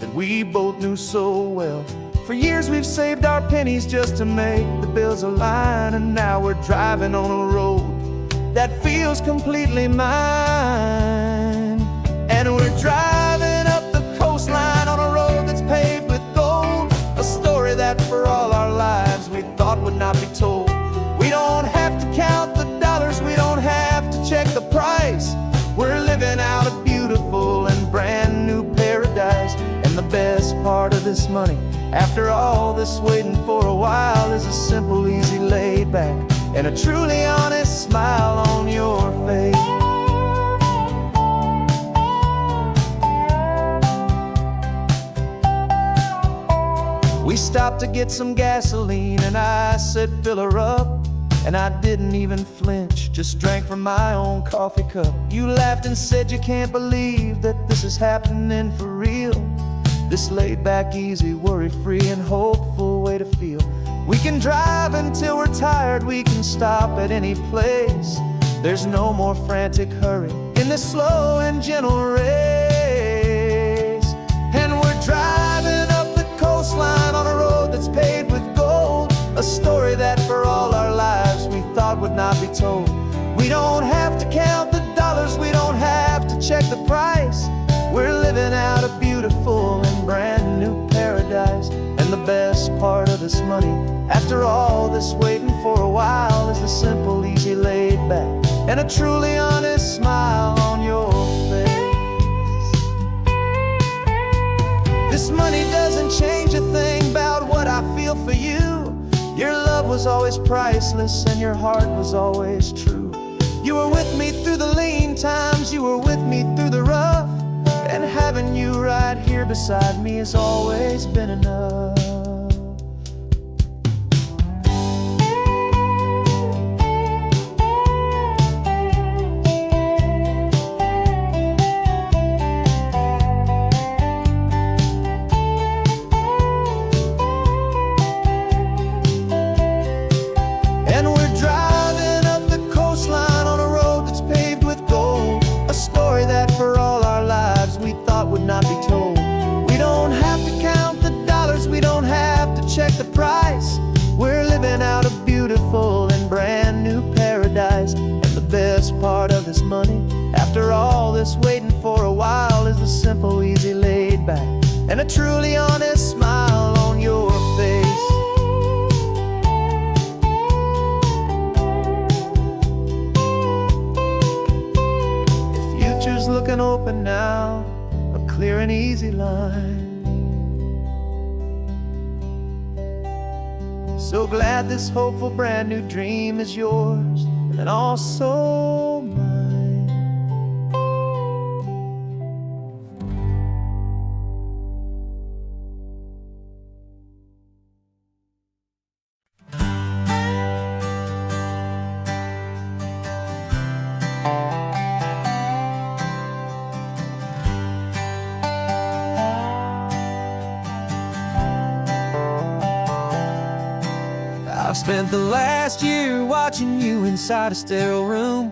that we both knew so well. For years we've saved our pennies just to make the bills align, and now we're driving on a road that feels completely mine. And we're driving up the coastline on a road that's paved with gold, a story that for all our lives we thought would not be told. We don't have to count the dollars, we don't have to check the price. We're living out a beautiful and brand new paradise. And the best part of this money, after all this waiting for a while, is a simple, easy, laid back, and a truly honest smile on your face. We stopped to get some gasoline, and I said fill her up, and I didn't even flinch, just drank from my own coffee cup. You laughed and said you can't believe that this is happening for real. This laid back, easy, worry-free and hopeful way to feel. We can drive until we're tired, we can stop at any place. There's no more frantic hurry in this slow and gentle race. And we're driving up the coastline on a road that's paved with gold, a story that for all our lives we thought would not be told. We don't have to count the dollars, we don't have to check the price. We're living out a beautiful and brand new paradise. And the best part of this money, after all this waiting for a while, is the simple, easy, laid back, and a truly honest smile on your face. This money doesn't change a thing about what I feel for you. Your love was always priceless and your heart was always true. You were with me through the lean times, you were with me through the rough, and having you right here beside me has always been enough. And we're driving up the coastline on a road that's paved with gold, a story that for all our lives we thought would not be told. We don't have to count the dollars, we don't have to check the price. We're living out a beautiful and brand new paradise. And the best part of this money, after all this waiting for a while, is the simple, easy, laid back, and a truly honest smile on your face. The future's looking open now, a clear and easy line. So glad this hopeful brand new dream is yours and also mine. I've spent the last year watching you inside a sterile room,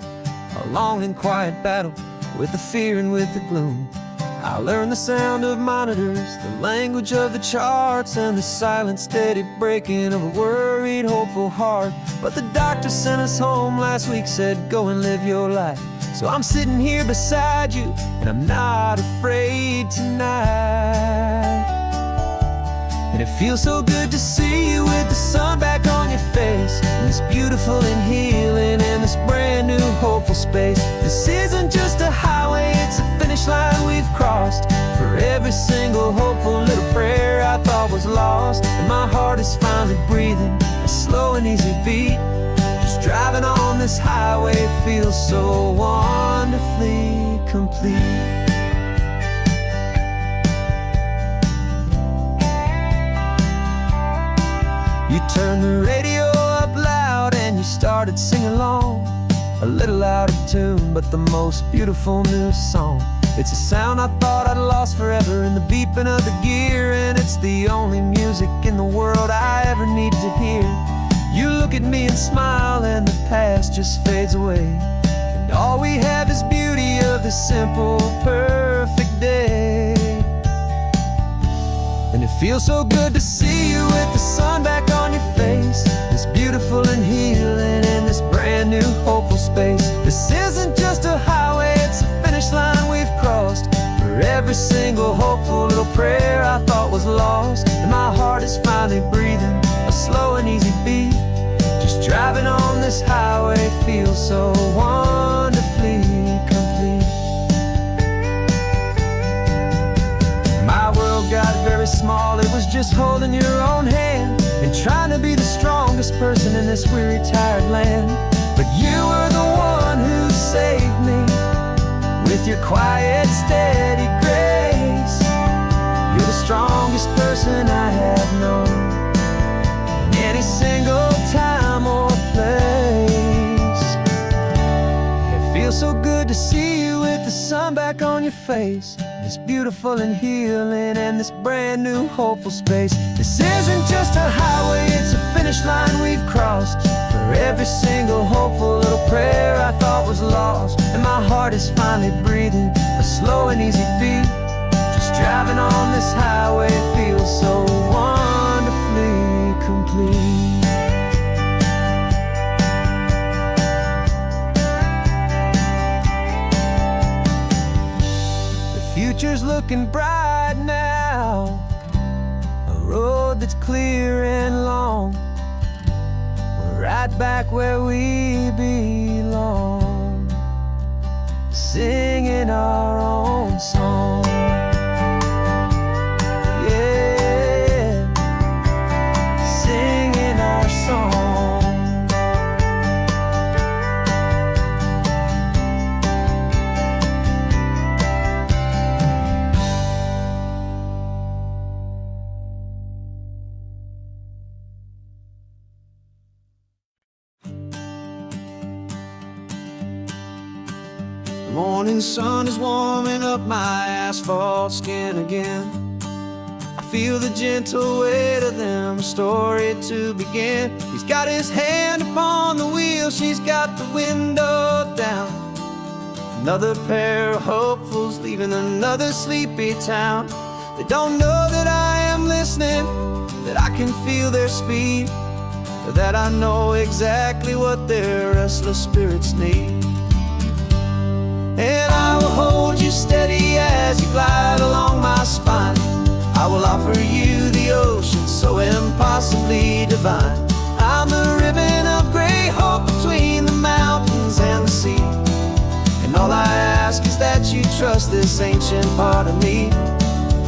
a long and quiet battle with the fear and with the gloom. I learned the sound of monitors, the language of the charts, and the silent, steady breaking of a worried, hopeful heart. But the doctor sent us home last week, said, go and live your life. So I'm sitting here beside you, and I'm not afraid tonight. And it feels so good to see you with the sun back on your face, and this beautiful and healing in this brand new hopeful space. This isn't just a highway, it's a finish line we've crossed. For every single hopeful little prayer I thought was lost, and my heart is finally breathing a slow and easy beat. Just driving on this highway feels so wonderfully complete. You turned the radio up loud and you started singing along, a little out of tune, but the most beautiful new song. It's a sound I thought I'd lost forever in the beeping of the gear, and it's the only music in the world I ever need to hear. You look at me and smile, and the past just fades away, and all we have is beauty of this simple, perfect day. And it feels so good to see you with the sun back on your face, this beautiful and healing in this brand new hopeful space. This isn't just a highway, it's a finish line we've crossed. For every single hopeful little prayer I thought was lost, and my heart is finally breathing a slow and easy beat. Just driving on this highway feels so wonderfully complete. My world got very small, it was just holding your own hand and trying to be the strongest person in this weary, tired land. But you were the one who saved me with your quiet, steady grace. You're the strongest person I have known in any single time or place. It feels so good to see you with the sun back on your face, this beautiful and healing and this brand new hopeful space. This isn't just a highway, it's a finish line we've crossed. For every single hopeful little prayer I thought was lost, and my heart is finally breathing a slow and easy beat. Just driving on this highway feels so wonderfully complete. Future's looking bright now, a road that's clear and long. We're right back where we belong, singing our own song. Yeah, singing our song. The morning sun is warming up my asphalt skin again. I feel the gentle weight of them, a story to begin. He's got his hand upon the wheel, she's got the window down. Another pair of hopefuls leaving another sleepy town. They don't know that I am listening, that I can feel their speed, or that I know exactly what their restless spirits need. And I will hold you steady as you glide along my spine. I will offer you the ocean so impossibly divine. I'm the ribbon of gray hope between the mountains and the sea, and all I ask is that you trust this ancient part of me.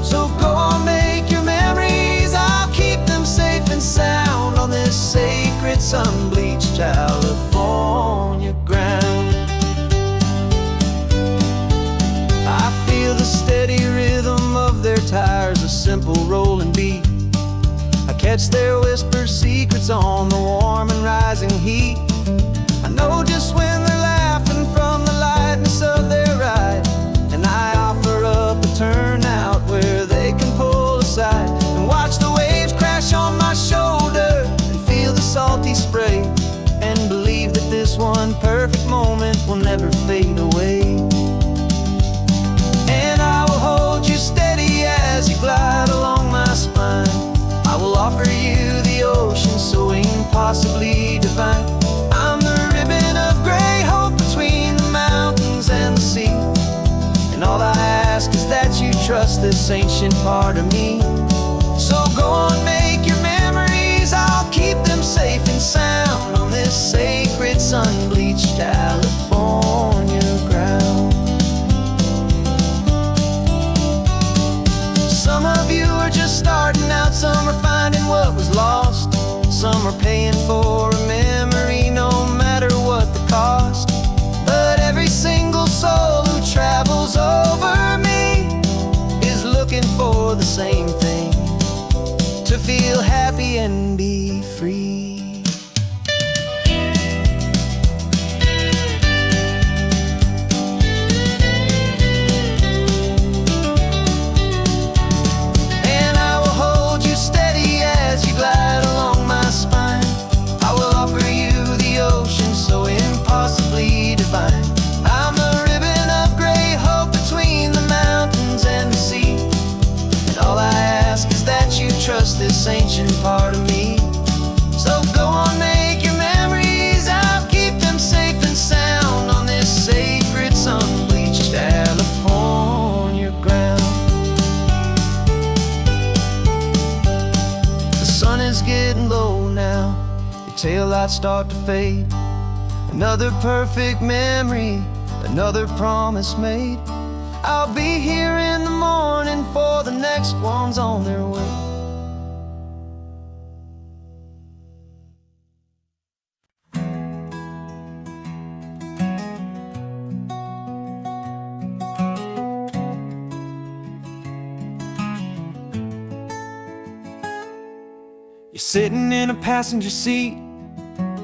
So go on, make your memories, I'll keep them safe and sound on this sacred sun-bleached California ground. The steady rhythm of their tires, a simple rolling beat. I catch their whispered secrets on the warm and rising heat. I know just when they're laughing from the lightness of their ride, and I offer up a turnout where they can pull aside and watch the waves crash on my shoulder and feel the salty body spray, and believe that this one perfect moment will never fade away. And I will hold you steady as you glide along my spine. I will offer you the ocean so impossibly divine. I'm the ribbon of gray hope between the mountains and the sea, and all I ask is that you trust this ancient part of me. So go on, make your memories, I'll keep them safe and sound on this sacred sun-bleached California ground. Some of you are just starting out, some are finding what was lost, some are paying for a memory no matter what the cost. But every single soul who travels over me is looking for the same thing: to feel happy and be free. And I will hold you steady as you glide along my spine. I will offer you the ocean so impossibly divine. I'm the ribbon of gray hope between the mountains and the sea, and all I ask is that you trust this ancient part of me. So go on, make your memories, I'll keep them safe and sound on this sacred sun-bleached California ground. The sun is getting low now, your taillights start to fade. Another perfect memory, another promise made. I'll be here in the morning for the next ones on their way. You're sitting in a passenger seat,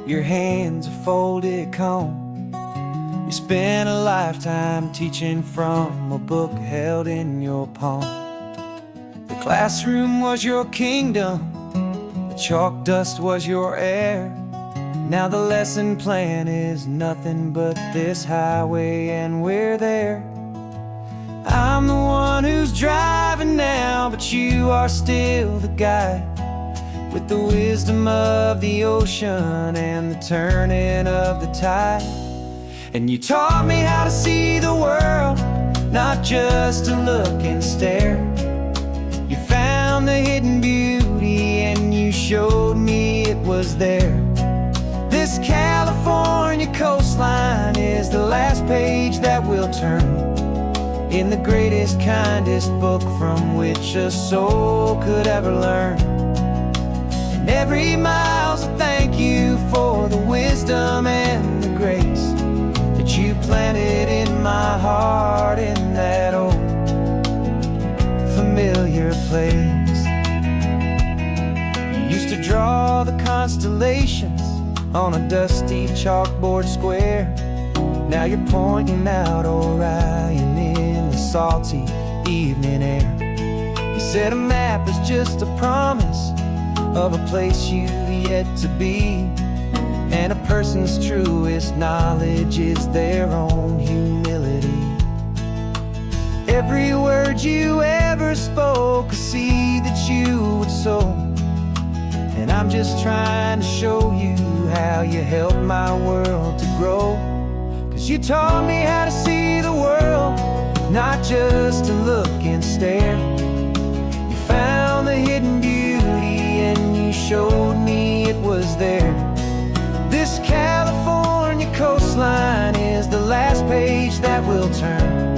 your hands are folded calm. You spent a lifetime teaching from a book held in your palm. The classroom was your kingdom, the chalk dust was your air. Now the lesson plan is nothing but this highway, and we're there. I'm the one who's driving now, but you are still the guide, with the wisdom of the ocean and the turning of the tide. And you taught me how to see the world, not just to look and stare. You found the hidden beauty and you showed me it was there. This California coastline is the last page that we'll turn in the greatest, kindest book from which a soul could ever learn. And every mile's a thank you for the wisdom and the grace that you planted in my heart in that old familiar place. You used to draw the constellations on a dusty chalkboard square. Now you're pointing out Orion in the salty evening air. You said a map is just a promise of a place you've yet to be, and a person's truest knowledge is their own humility. Every word you ever spoke, a seed that you would sow, and I'm just trying to show you how you helped my world to grow. 'Cause you taught me how to see the world, not just to look and stare. You found the hidden beauty and you showed me it was there. This California coastline is the last page that we'll turn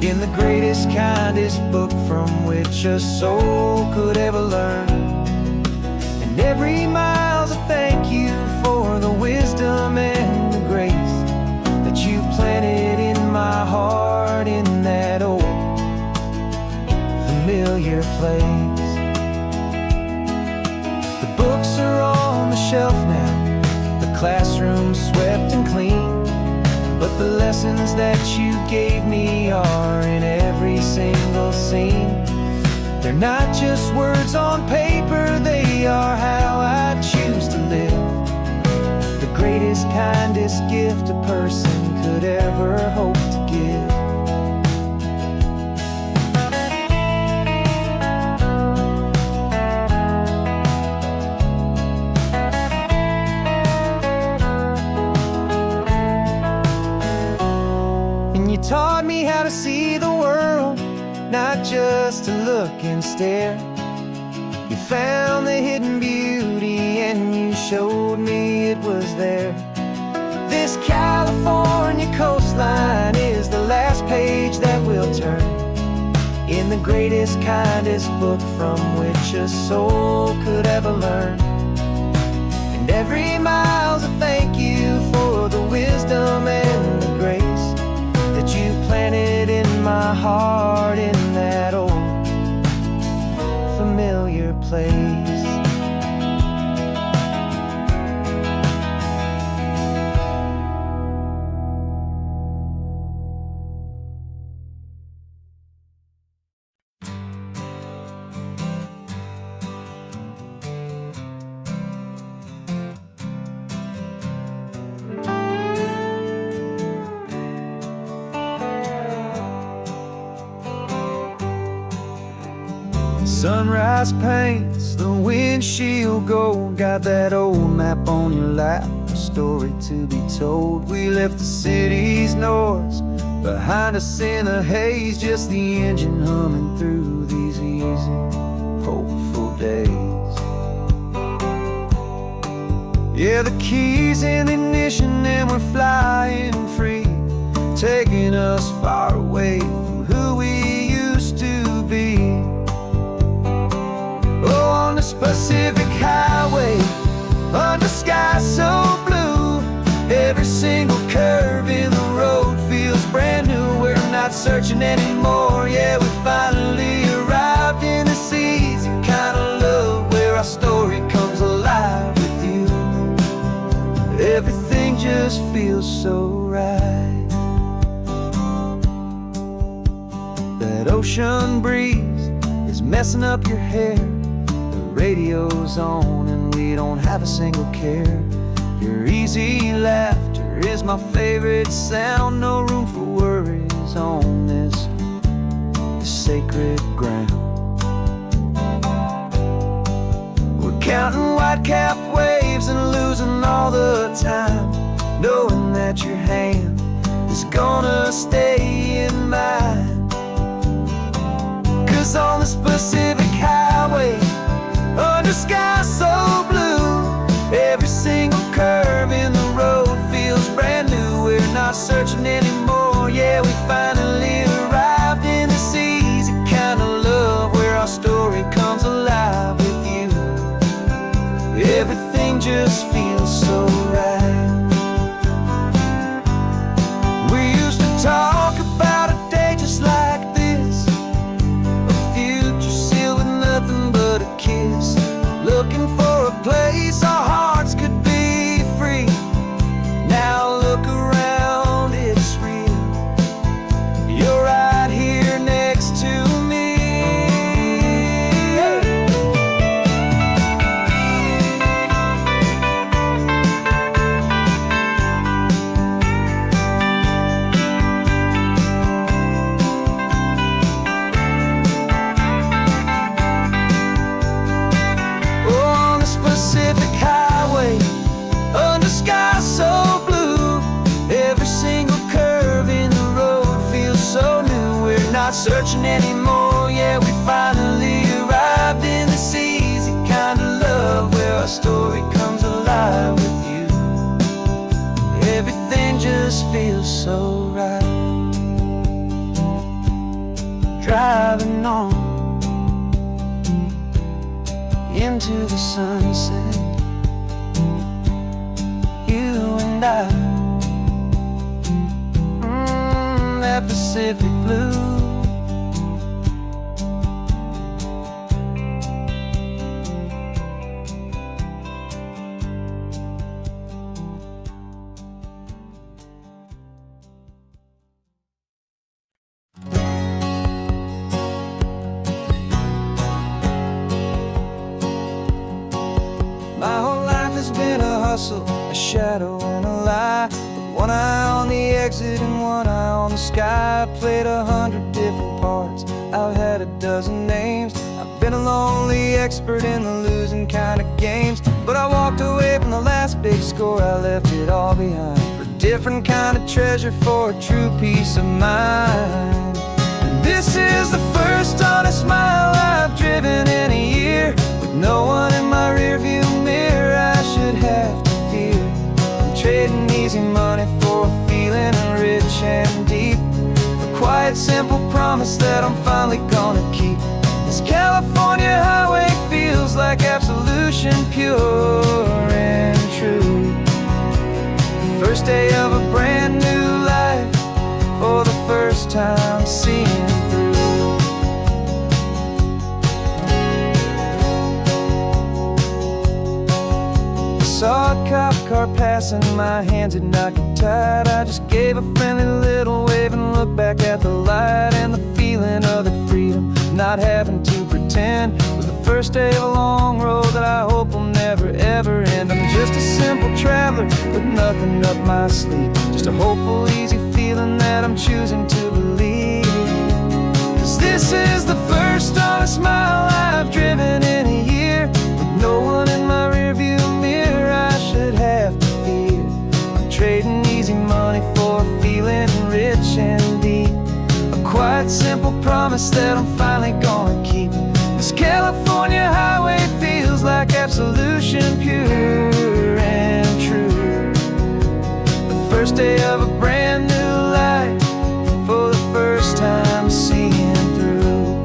in the greatest, kindest book from which a soul could ever learn. And every mile's a thank you for the wisdom and the grace that you planted in my heart in that old familiar place. The books are on the shelf now, the classroom swept and clean, but the lessons that you gave me are in every single scene. They're not just words on paper, they are how I choose to live. kindest gift a person could ever hope to give. And you taught me how to see the world, not just to look and stare. You found the hidden beauty and you showed me it was there. This California coastline is the last page that we'll turn in the greatest, kindest book from which a soul could ever learn. And every mile's a thank you for the wisdom and the grace that you planted in my heart in that old familiar place. Sunrise paints the windshield gold. Got that old map on your lap, a story to be told. We left the city's noise behind us in the haze, just the engine humming through these easy, hopeful days. Yeah, the keys in the ignition and we're flying free, taking us far away from who we used to be. Oh, on the Pacific Highway, under skies so blue, every single curve in the road feels brand new. We're not searching anymore, yeah, we finally arrived in this easy kind of love where our story comes alive with you. Everything just feels so right. That ocean breeze is messing up your hair, radio's on and we don't have a single care. Your easy laughter is my favorite sound. No room for worries on this sacred ground. We're counting white-capped waves and losing all the time, knowing that your hand is gonna stay in mine. 'Cause on this Pacific Highway, under skies so blue, every single curve in the road feels brand new. We're not searching anymore, yeah, we finally arrived in this easy kind of love where our story comes alive with you. Everything just feels so right. We used to talk about a day just like this, a future sealed with nothing but a kiss, looking for a place our hearts could be free. Now look around, it's real. You're right here next to me. Pacific Highway, under skies so blue, every single curve in the road feels so new. We're not searching anymore, yeah, we finally arrived in this easy kind of love where our story comes alive with you. Everything just feels so right. Driving on into the sunset, you and I, that Pacific blue. My whole life has been a hustle, a shadow and a lie. With one eye on the exit and one eye on the sky. I played 100 different parts, I've had a dozen names. I've been a lonely expert in the losing kind of games. But I walked away from the last big score, I left it all behind for a different kind of treasure, for a true peace of mind. And this is the first honest mile I've driven in a year, with no one in my rearview mirror I should have to fear. I'm trading easy money for a feeling rich and deep, a quiet simple promise that I'm finally gonna keep. This California highway feels like absolution, pure and true. The first day of a brand new life, for the first time seeing through. I saw a cop car passing, my hands had not got tied. I just gave a friendly little wave and looked back at the light. And the feeling of the freedom, not having to pretend, was the first day of a long road that I hope will never ever end. I'm just a simple traveler with nothing up my sleeve, just a hopeful easy feeling that I'm choosing to believe. 'Cause this is the first honest mile I've driven in a year, with no one in my rearview mirror I should have to fear. I'm trading easy money for a feeling rich and deep, a quiet simple promise that I'm finally gonna keep. This California highway feels like absolution, pure and true. The first day of a brand new life, for the first time seeing through.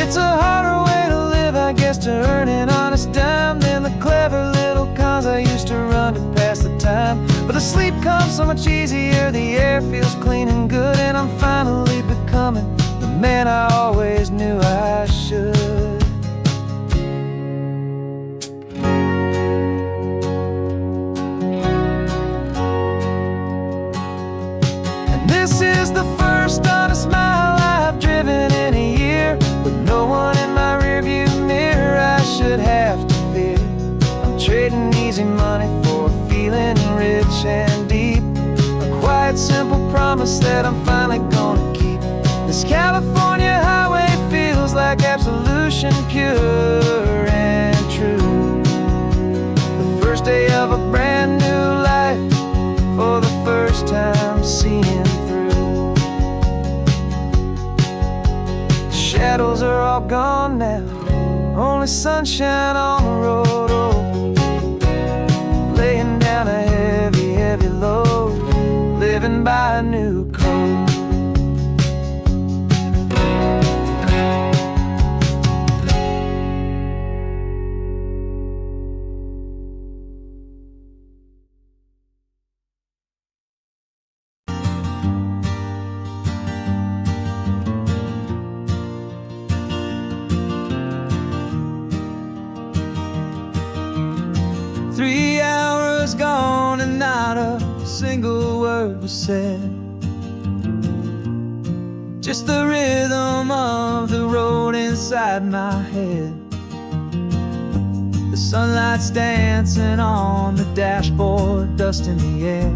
It's a harder way to live, I guess, to earn an honest dime than the clever little cons I used to run to pass the time. But the sleep comes so much easier, the air feels clean and good, and I'm finally becoming the man I always knew I should. And this is the first honest mile I've driven in a year, with no one in my rearview mirror I should have to fear. I'm trading easy money for a feeling rich and deep, a quiet simple promise that I'm finally gonna keep. This California highway feels like absolution, pure and true. The first day of a brand new life, for the first time seeing through. The shadows are all gone now, only sunshine on the road. Oh, laying down a heavy, heavy load, living by a new code. 3 hours gone and not a single word was said, just the rhythm of the road inside my head. The sunlight's dancing on the dashboard, dust in the air.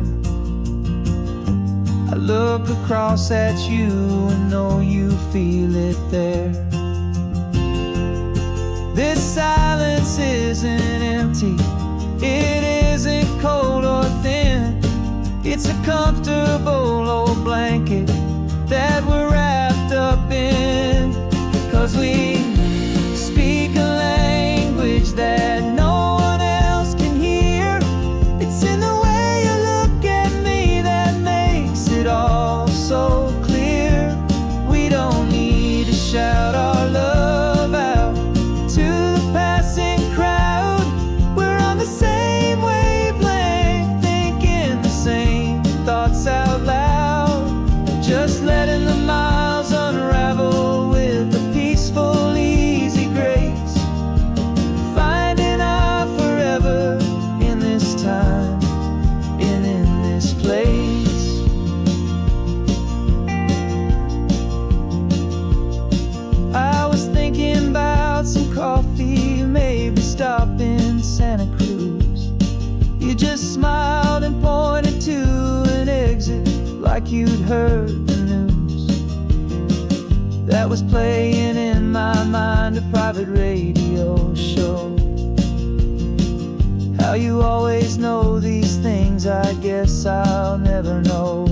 I look across at you and know you feel it there. This silence isn't empty, it isn't cold or thin. It's a comfortable old blanket that we're wrapped up in, 'cause we speak a language that no one else can hear. It's in the way you look at me that makes it all so clear. We don't need to shout our love out to the passing crowd. We're on the same wavelength, thinking the same thoughts out loud. maybe stop in Santa Cruz. You just smiled and pointed to an exit like you'd heard the news. That was playing in my mind, a private radio show. How you always know these things, I guess I'll never know.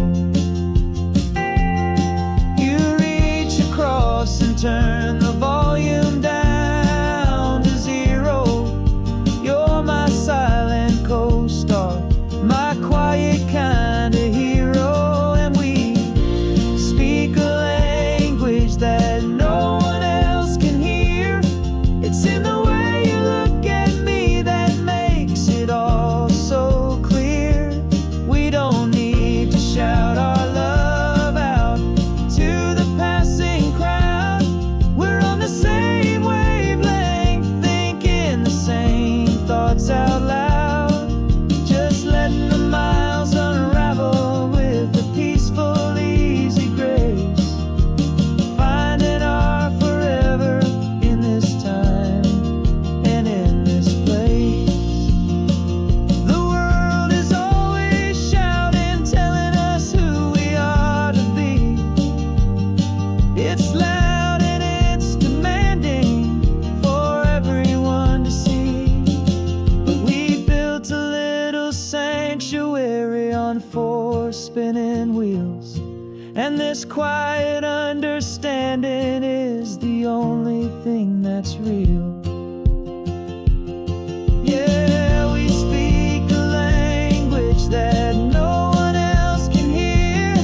You reach across and turn the volume down to 0. You're my silent co-star, my quiet kind of hero. And we speak a language that no one else can hear. It's in the way you look at me that makes it all so clear. We don't need to shout our love out to the passing crowd. We're on the same wavelength, thinking the same thoughts out loud. Just letting the miles unravel with a peaceful, easy grace. Finding our forever in this time and in this place. The world is always shouting, telling us who we are to be. It's loud and it's demanding for everyone to see. But we built a little sanctuary on 4 spinning wheels, and this quiet understanding is the only thing that's real. Yeah, we speak a language that no one else can hear.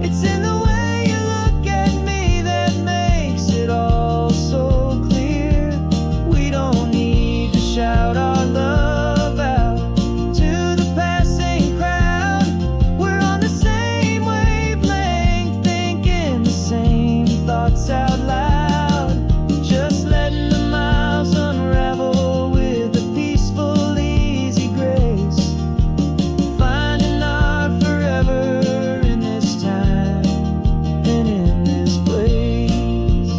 It's in the way you look at me that makes it all so clear. We don't need to shout our love out to the passing crowd. We're on the same wavelength, thinking the same thoughts out loud. Just letting the miles unravel with a peaceful, easy grace. Finding our forever in this time and in this place.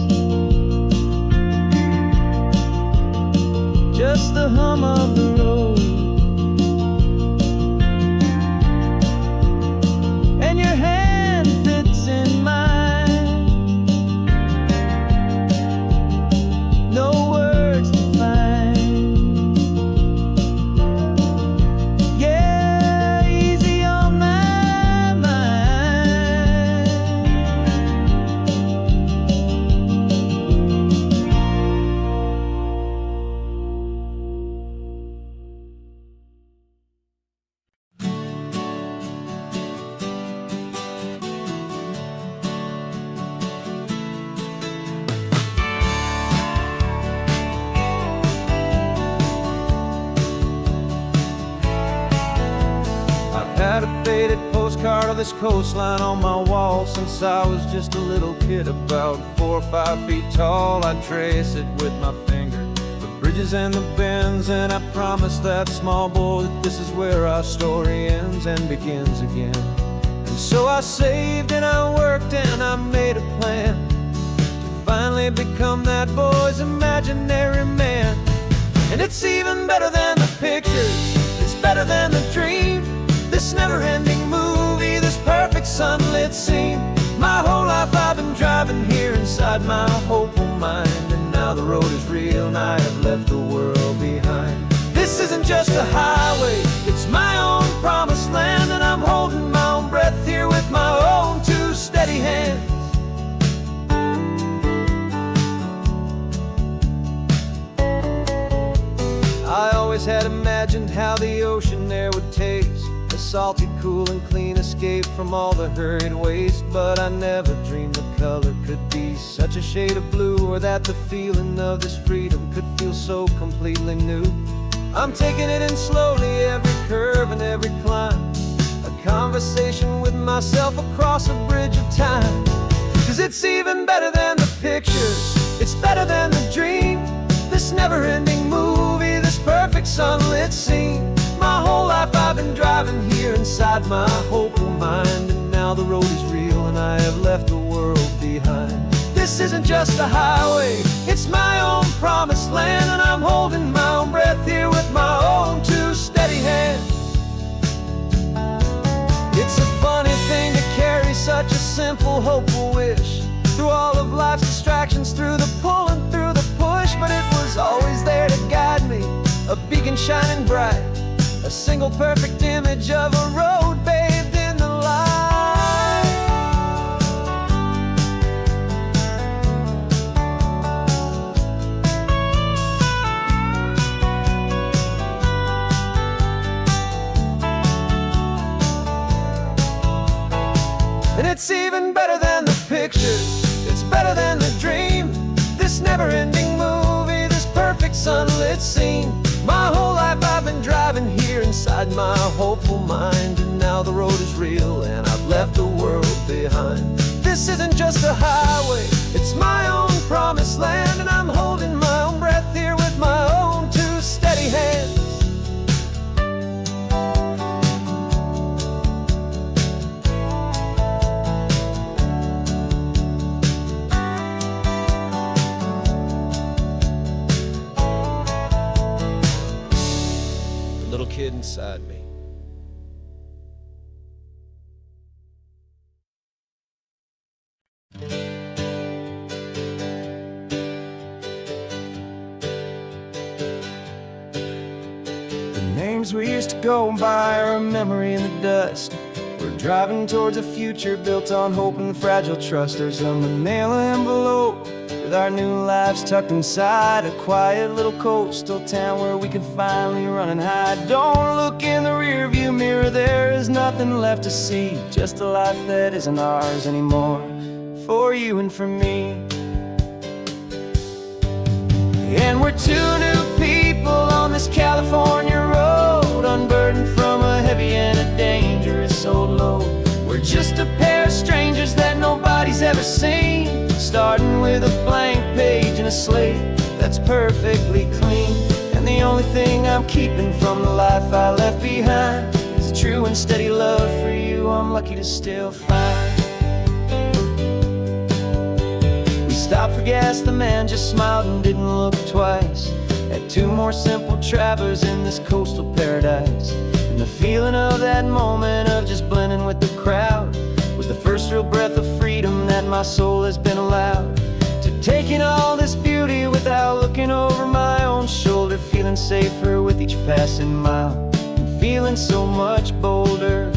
Just the hum of the road and your hand fits in mine. No words to find. Yeah, easy on my mind. I've had a faded postcard of this coastline on my wall since I was just a little kid, about 4 or 5 feet tall. I trace it with my finger, the bridges and the bends, and I promised that small boy that this is where our story ends and begins again. And so I saved and I worked and I made a plan to finally become that boy's imaginary man. And it's even better than the pictures, it's better than the dream. This never-ending movie, this perfect sunlit scene. My whole life I've been driving here inside my hopeful mind, and now the road is real and I have left the world behind. This isn't just a highway, it's my own promised land, and I'm holding my own breath here with my own 2 steady hands. I always had imagined how the ocean there would taste, a salty, cool and clean escape from all the hurried waste. But I never dreamed the color could be such a shade of blue, or that the feeling of this freedom could feel so completely new. I'm taking it in slowly, every curve and every climb, a conversation with myself across a bridge of time. 'Cause it's even better than the pictures, it's better than the dream. This never-ending movie, this perfect sunlit scene. My whole life I've been driving here inside my hopeful mind, and now the road is real and I have left the world behind. This isn't just a highway, it's my own promised land, and I'm holding my own simple, hopeful wish. Through all of life's distractions, through the pull and through the push, but it was always there to guide me, a beacon shining bright, a single perfect image of a road bathed in the light. And it's even better than the pictures, it's better than the dream. This never-ending movie, this perfect sunlit scene. My whole life I've been driving here inside my hopeful mind, and now the road is real and I've left the world behind. This isn't just a highway, it's my own promised land, and I'm holding my own breath here with my own two steady hands. Little kid inside me. The names we used to go by are a memory in the dust. We're driving towards a future built on hope and fragile trust. There's a manila envelope with our new lives tucked inside, a quiet little coastal town where we can finally run and hide. Don't look in the rearview mirror, there is nothing left to see, just a life that isn't ours anymore, for you and for me. And we're two new people on this California road, unburdened from a heavy and a dangerous old load. We're just a pair of strangers that nobody's ever seen, starting with a blank page and a slate that's perfectly clean. And the only thing I'm keeping from the life I left behind is a true and steady love for you I'm lucky to still find. We stopped for gas, the man just smiled and didn't look twice. Had two more simple travelers in this coastal paradise, and the feeling of that moment of just blending with the crowd was the first real breath of freedom that my soul has been allowed to take in all this beauty without looking over my own shoulder, feeling safer with each passing mile and feeling so much bolder.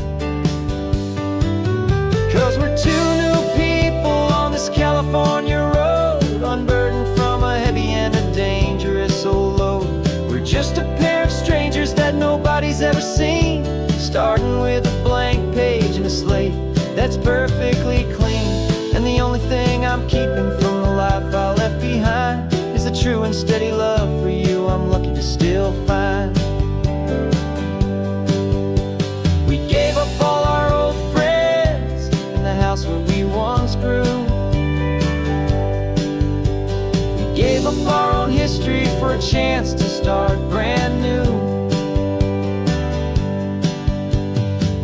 Cause we're two new people on this California road, unburdened from a heavy and a dangerous old load. We're just a pair of strangers that nobody's ever seen, starting with a blank page and a slate that's perfectly clean. And the only thing I'm keeping from the life I left behind is a true and steady love for you I'm lucky to still find. We gave up all our old friends in the house where we once grew. We gave up our own history for a chance to start brand new.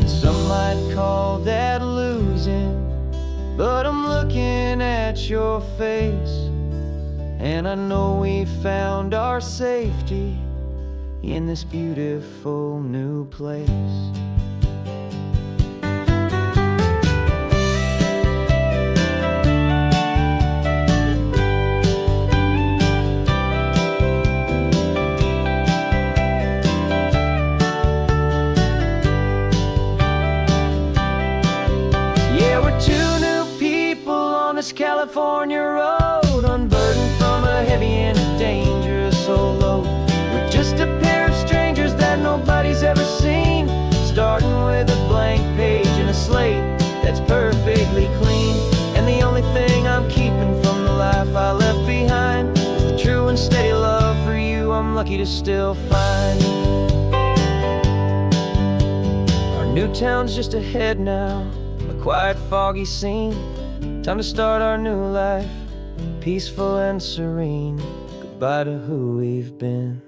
Some might call that losing, but I'm looking at your face, and I know we found our safety in this beautiful new place. California road, unburdened from a heavy and a dangerous old load. We're just a pair of strangers that nobody's ever seen, starting with a blank page and a slate that's perfectly clean. And the only thing I'm keeping from the life I left behind is the true and steady love for you I'm lucky to still find. Our new town's just ahead now, a quiet, foggy scene. Time to start our new life, peaceful and serene. Goodbye to who we've been.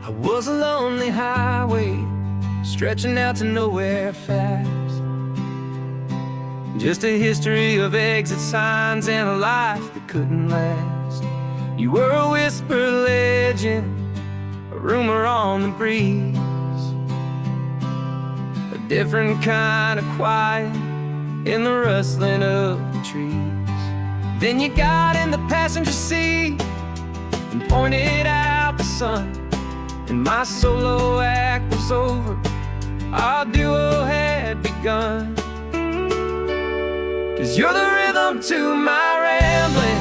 I was a lonely highway, stretching out to nowhere fast. Just a history of exit signs and a life that couldn't last. You were a whisper legend, rumor on the breeze, a different kind of quiet in the rustling of the trees. Then you got in the passenger seat and pointed out the sun, and my solo act was over, our duo had begun. 'Cause you're the rhythm to my rambling,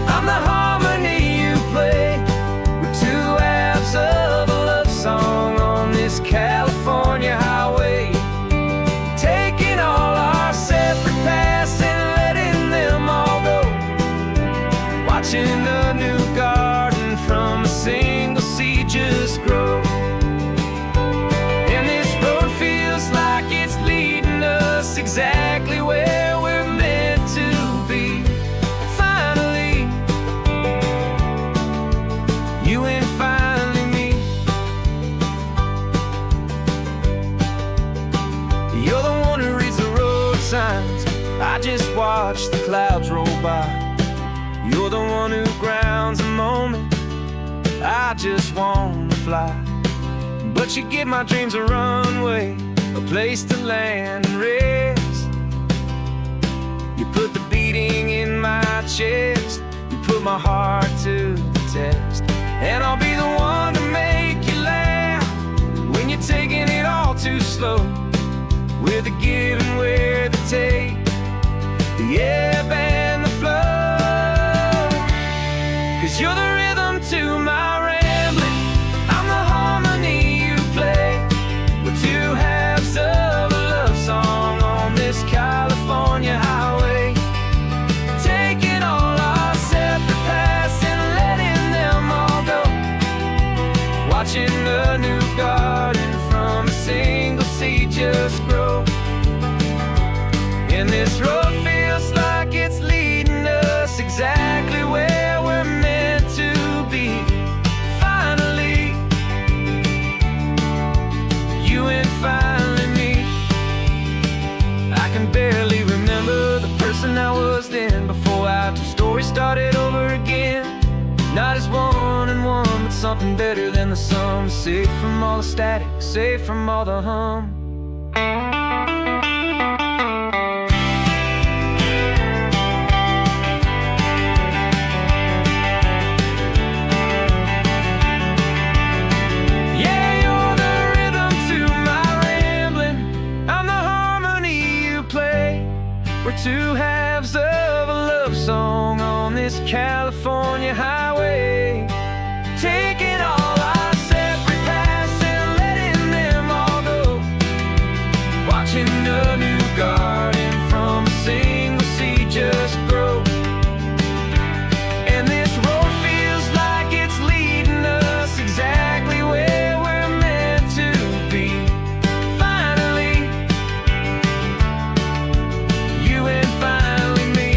I'm the harmony you play. We're two halves of a love song on this California highway, taking all our separate paths and letting them all go, watching a new garden from a single seed just grow. And this road feels like it's leading us exactly where we're meant to be. Finally, you and finally me. You're the one who reads the road signs, I just watch the clouds roll by. You're the one who grounds a moment, I just wanna fly. But you give my dreams a runway, a place to land and rest. You put the beating in my chest, you put my heart to the test. And I'll be the one to make you laugh when you're taking it all too slow. We're the give and we're the take, the ebb and the flow. 'Cause you're the rhythm to my rambling, I'm the harmony you play. We're two halves of a love song on this California highway, taking all our separate paths and letting them all go, watching a new garden from a single seed just grow. And this road feels like it's leading us exactly where we're meant to be. Finally, you and finally me. I can barely remember the person I was then, before our two stories started over again. Not as one and one, but something better than the sum. Safe from all the static, safe from all the hum. We're two halves of a love song on this California highway, taking all our separate paths and letting them all go, watching a new garden from a single seed just grow. And this road feels like it's leading us exactly where we're meant to be. Finally, you and finally me.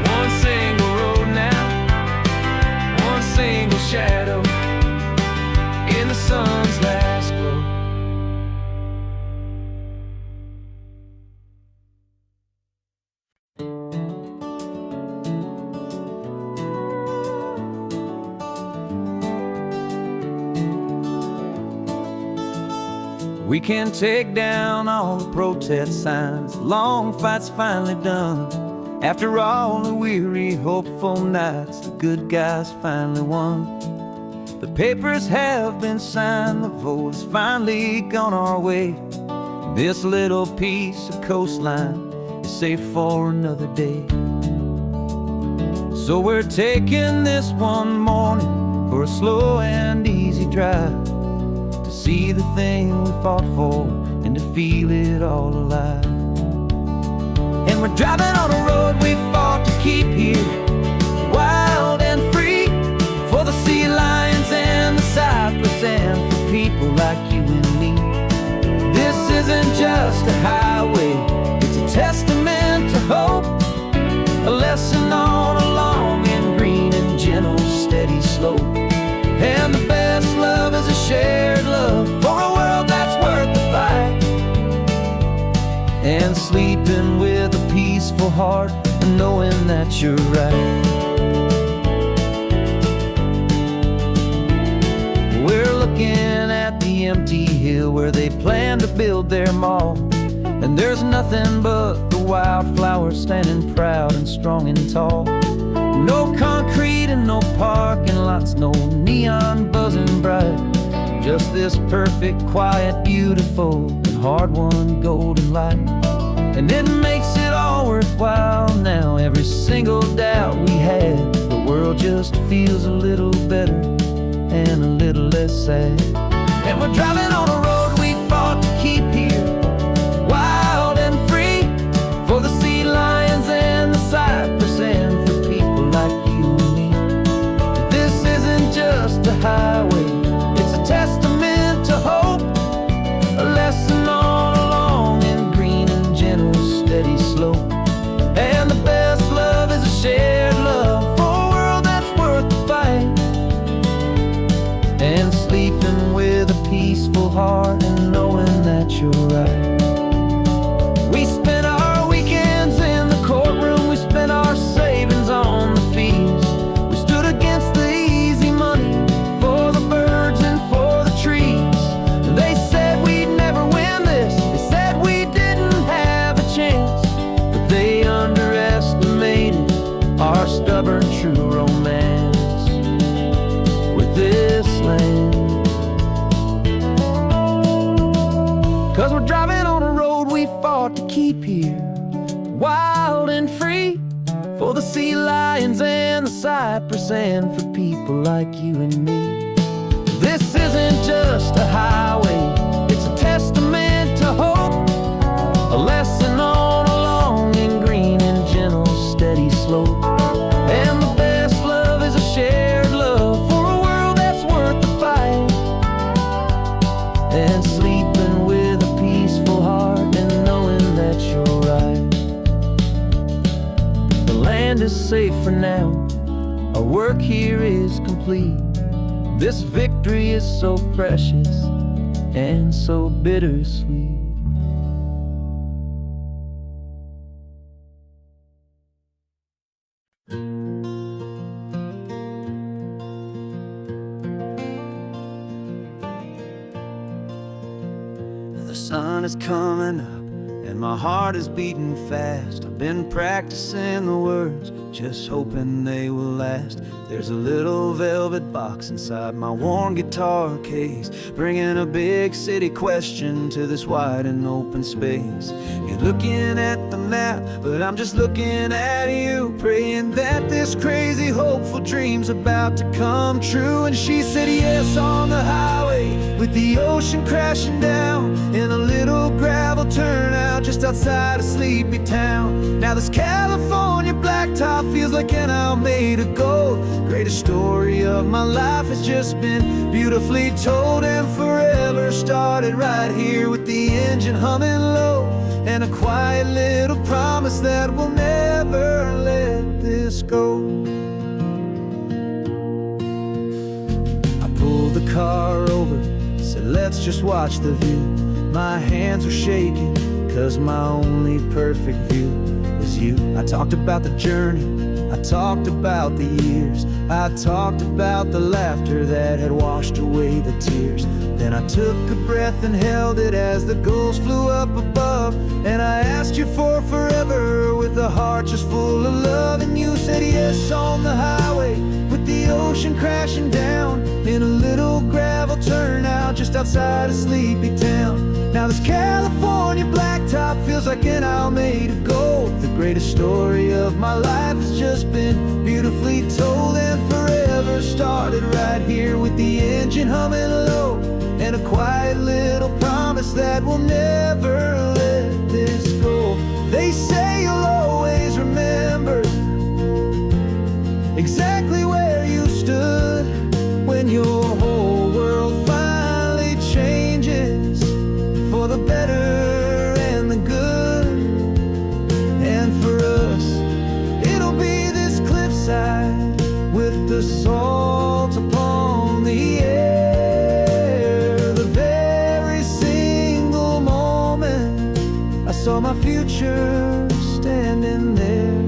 One single road now, one single shadow in the sun's last glow. We can take down all the protest signs, long fight's finally done. After all the weary, hopeful nights, the good guys finally won. The papers have been signed, the vote has finally gone our way. This little piece of coastline is safe for another day. So we're taking this one morning for a slow and easy drive, to see the thing we fought for and to feel it all alive. And we're driving on a road we fought to keep here, wild and free, for the sea lions and the cypress and for people like you and me. This isn't just a highway, it's a testament to hope, a lesson on a long and green and gentle steady slope. And the best love is a shared love for a world that's worth the fight, and sleeping with a peaceful heart and knowing that you're right. the empty hill where they plan to build their mall. And there's nothing but the wildflowers standing proud and strong and tall. No concrete and no parking lots, no neon buzzing bright. Just this perfect, quiet, beautiful, and hard-won golden light. And it makes it all worthwhile now. Every single doubt we had, the world just feels a little better and a little less sad. And we're driving on a road we fought to keep here, wild and free, for the sea lions and the cypress and for people like you and me. This isn't just a highway, it's a testament to hope, a lesson all along in green and gentle, steady slope. And the best love is a shared love for a world that's worth the fight. And sleeping with a peaceful heart and knowing that you're right. We spent our weekends in the courtroom, we spent our savings on the fees. We stood against the easy money for the birds and for the trees. And they said we'd never win this, they said we didn't have a chance, but they underestimated our stubborn true romance with this land. 'Cause we're driving on a road we fought to keep here, wild and free, for the sea lions and the cypress and for people like you and me. This isn't just a highway, it's a testament to hope, a lesson all along in green and gentle, steady slope. And the best love is a shared love for a world that's worth the fight. And sleeping with a peaceful heart and knowing that you're right. The land is safe for now, our work here is complete. This victory is so precious and so bittersweet. The sun is coming up and my heart is beating fast. I've been practicing the words, just hoping they will last. There's a little velvet box inside my worn guitar case, bringing a big city question to this wide and open space. You're looking at the map, but I'm just looking at you, praying that this crazy hopeful dream's about to come true. And she said yes on the highway, with the ocean crashing down in a little gravel turnout just outside a sleepy town. Now this California blacktop feels like an owl made of gold. Greatest story of my life has just been beautifully told, and forever started right here with the engine humming low, and a quiet little promise that we'll never let this go. I pulled the car over, said let's just watch the view. My hands were shaking, 'cause my only perfect view was you. I talked about the journey, I talked about the years, I talked about the laughter that had washed away the tears. Then I took a breath and held it as the gulls flew up above, and I asked you for forever with a heart just full of love. And you said yes on the highway, with the ocean crashing down in a little gravel turnout just outside a sleepy town. Now this California blacktop feels like an owl made of gold. The greatest story of my life has just been beautifully told, and forever started right here with the engine humming low, and a quiet little promise that we'll never let this go. They say you'll always remember exactly where you stood when your whole world finally changes for the better and the good. And for us, it'll be this cliffside with the salt upon the air. The very single moment I saw my future standing there.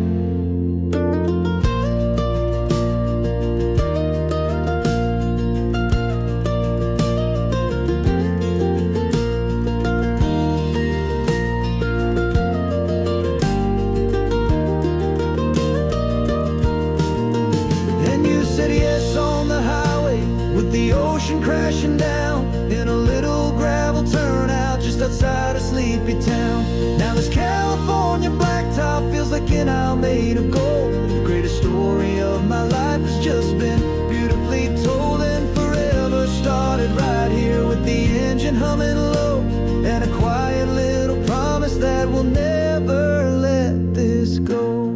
and I'll made of gold. The greatest story of my life has just been beautifully told, and forever started right here with the engine humming low, and a quiet little promise that we'll never let this go.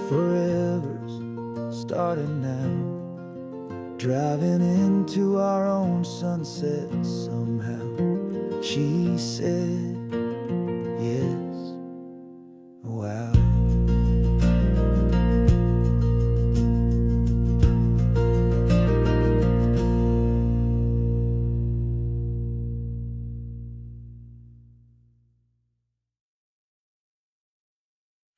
Forever's starting now, driving into our own sunset somehow. She said